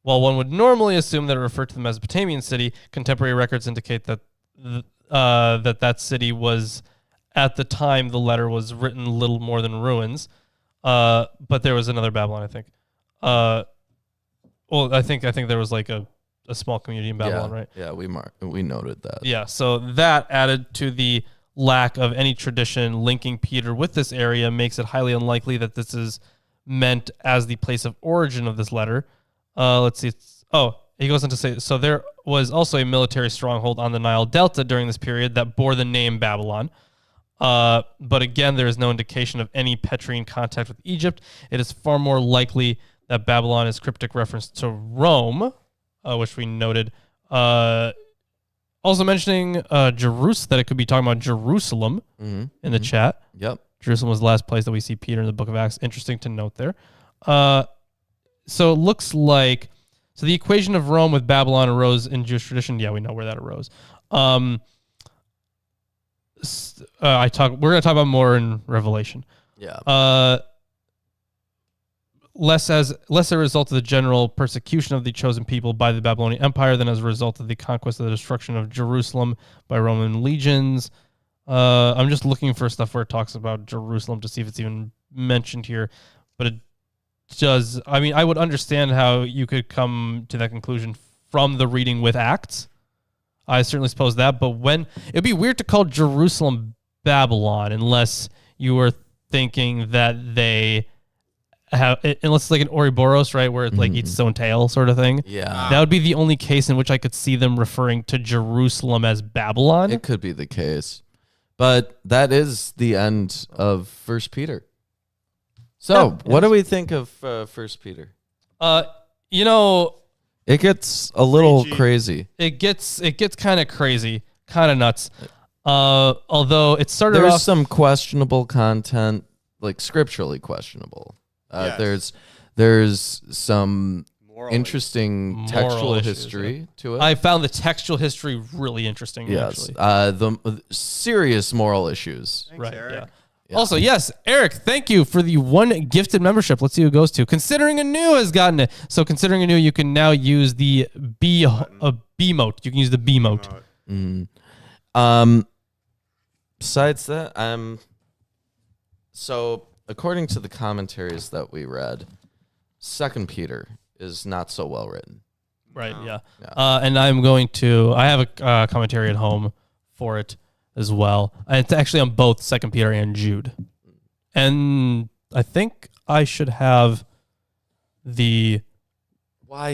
Speaker 1: While one would normally assume that it referred to the Mesopotamian city, contemporary records indicate that that city was, at the time the letter was written, little more than ruins. But there was another Babylon, I think. Well, I think there was like a small community in Babylon, right?
Speaker 2: Yeah, we noted that.
Speaker 1: Yeah, so that added to the lack of any tradition linking Peter with this area makes it highly unlikely that this is meant as the place of origin of this letter. Let's see. He goes on to say, so there was also a military stronghold on the Nile Delta during this period that bore the name Babylon. But again, there is no indication of any Petrine contact with Egypt. It is far more likely that Babylon is cryptic reference to Rome, which we noted. Also mentioning Jerusalem, that it could be talking about Jerusalem in the chat.
Speaker 2: Yep.
Speaker 1: Jerusalem was the last place that we see Peter in the book of Acts. Interesting to note there. So it looks like, so the equation of Rome with Babylon arose in Jewish tradition. Yeah, we know where that arose. We're going to talk about more in Revelation.
Speaker 2: Yeah.
Speaker 1: Less a result of the general persecution of the chosen people by the Babylonian Empire than as a result of the conquest of the destruction of Jerusalem by Roman legions. I'm just looking for stuff where it talks about Jerusalem to see if it's even mentioned here, but it does. I mean, I would understand how you could come to that conclusion from the reading with Acts. I certainly suppose that, but it'd be weird to call Jerusalem Babylon unless you were thinking that they have, unless it's like an Ouroboros, right, where it like eats its own tail sort of thing.
Speaker 2: Yeah.
Speaker 1: That would be the only case in which I could see them referring to Jerusalem as Babylon.
Speaker 2: It could be the case. But that is the end of First Peter. So, what do we think of First Peter?
Speaker 1: You know,
Speaker 2: it gets a little
Speaker 3: Preachy.
Speaker 2: crazy.
Speaker 1: it gets kind of crazy, kind of nuts. Although it started
Speaker 2: There's
Speaker 1: off
Speaker 2: some questionable content, like scripturally questionable.
Speaker 3: Yes.
Speaker 2: There's some
Speaker 3: Moral
Speaker 2: interesting
Speaker 1: Moral
Speaker 2: textual
Speaker 1: issues,
Speaker 2: history to it.
Speaker 1: I found the textual history really interesting.
Speaker 2: Yes.
Speaker 1: Actually.
Speaker 2: The serious moral issues.
Speaker 3: Thanks,
Speaker 1: Right.
Speaker 3: Eric.
Speaker 1: Yeah. Also, yes, Eric, thank you for the one gifted membership. Let's see who it goes to. Considering Anew has gotten it. So considering Anew, you can now use the B mote. You can use the B mote.
Speaker 2: Besides that, so according to the commentaries that we read, 2 Peter is not so well written.
Speaker 1: Right. Yeah.
Speaker 2: Yeah.
Speaker 1: And I have a commentary at home for it as well. And it's actually on both 2 Peter and Jude. And I think I should have
Speaker 2: Why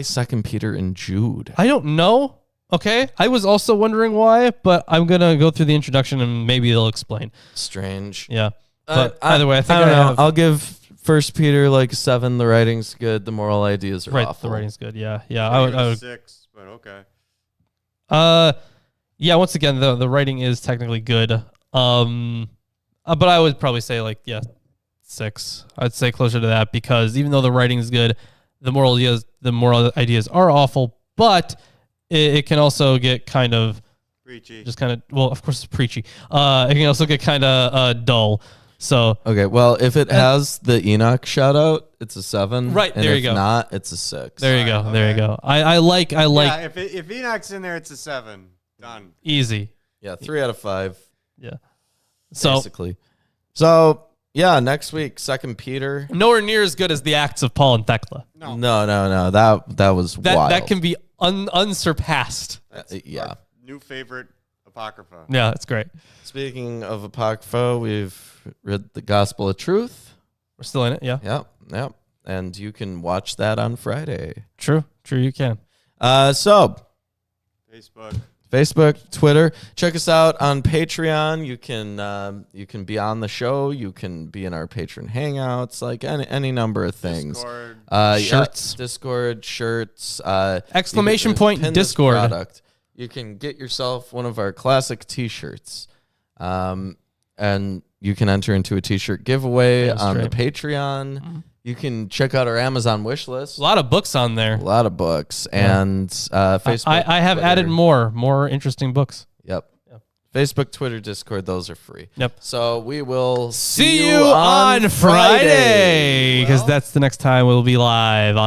Speaker 2: 2 Peter and Jude?
Speaker 1: I don't know. Okay. I was also wondering why, but I'm going to go through the introduction and maybe they'll explain.
Speaker 2: Strange.
Speaker 1: Yeah. But either way, I think
Speaker 2: I don't know.
Speaker 1: have,
Speaker 2: I'll give 1 Peter like 7. The writing's good. The moral ideas are
Speaker 1: right.
Speaker 2: awful.
Speaker 1: The writing's good. Yeah. Yeah.
Speaker 3: I would,
Speaker 1: I would
Speaker 3: 6, but okay.
Speaker 1: Yeah, once again, the writing is technically good. But I would probably say 6. I'd say closer to that because even though the writing is good, the moral ideas are awful, but it can also get kind of
Speaker 3: Preachy.
Speaker 1: well, of course it's preachy. It can also get kind of dull. So
Speaker 2: Okay, well, if it has the Enoch shout out, it's a 7.
Speaker 1: Right,
Speaker 2: and
Speaker 1: there you
Speaker 2: if
Speaker 1: go.
Speaker 2: not, it's a 6.
Speaker 1: there you go.
Speaker 3: Alright,
Speaker 1: There you
Speaker 3: okay.
Speaker 1: go. I like
Speaker 3: Yeah, if Enoch's in there, it's a 7. Done.
Speaker 1: easy.
Speaker 2: Yeah, 3 out of 5,
Speaker 1: Yeah. So
Speaker 2: basically. So, yeah, next week, 2 Peter.
Speaker 1: nowhere near as good as the Acts of Paul and Thecla.
Speaker 3: No.
Speaker 2: No. That was wild.
Speaker 1: That can be unsurpassed.
Speaker 2: Yeah.
Speaker 3: Our new favorite Apocrypha.
Speaker 1: Yeah, it's great.
Speaker 2: Speaking of Apocrypha, we've read the Gospel of Truth.
Speaker 1: We're still in it. Yeah.
Speaker 2: Yep. And you can watch that on Friday.
Speaker 1: True. You can.
Speaker 2: So,
Speaker 3: Facebook.
Speaker 2: Twitter. Check us out on Patreon. You can be on the show. You can be in our patron hangouts, like any number of things.
Speaker 3: Discord.
Speaker 1: Shirts.
Speaker 2: Discord, shirts.
Speaker 1: Exclamation
Speaker 2: you can
Speaker 1: point
Speaker 2: pin this
Speaker 1: Discord.
Speaker 2: product. You can get yourself one of our classic T-shirts, and you can enter into a T-shirt giveaway
Speaker 1: That's
Speaker 2: on
Speaker 1: right.
Speaker 2: the Patreon. You can check out our Amazon wish list.
Speaker 1: A lot of books on there.
Speaker 2: A lot of books and Facebook.
Speaker 1: I have
Speaker 2: Twitter.
Speaker 1: added more interesting books.
Speaker 2: Yep. Facebook, Twitter, Discord. Those are free.
Speaker 1: Yep.
Speaker 2: So we will
Speaker 1: See you on Friday because that's the next time we'll be live on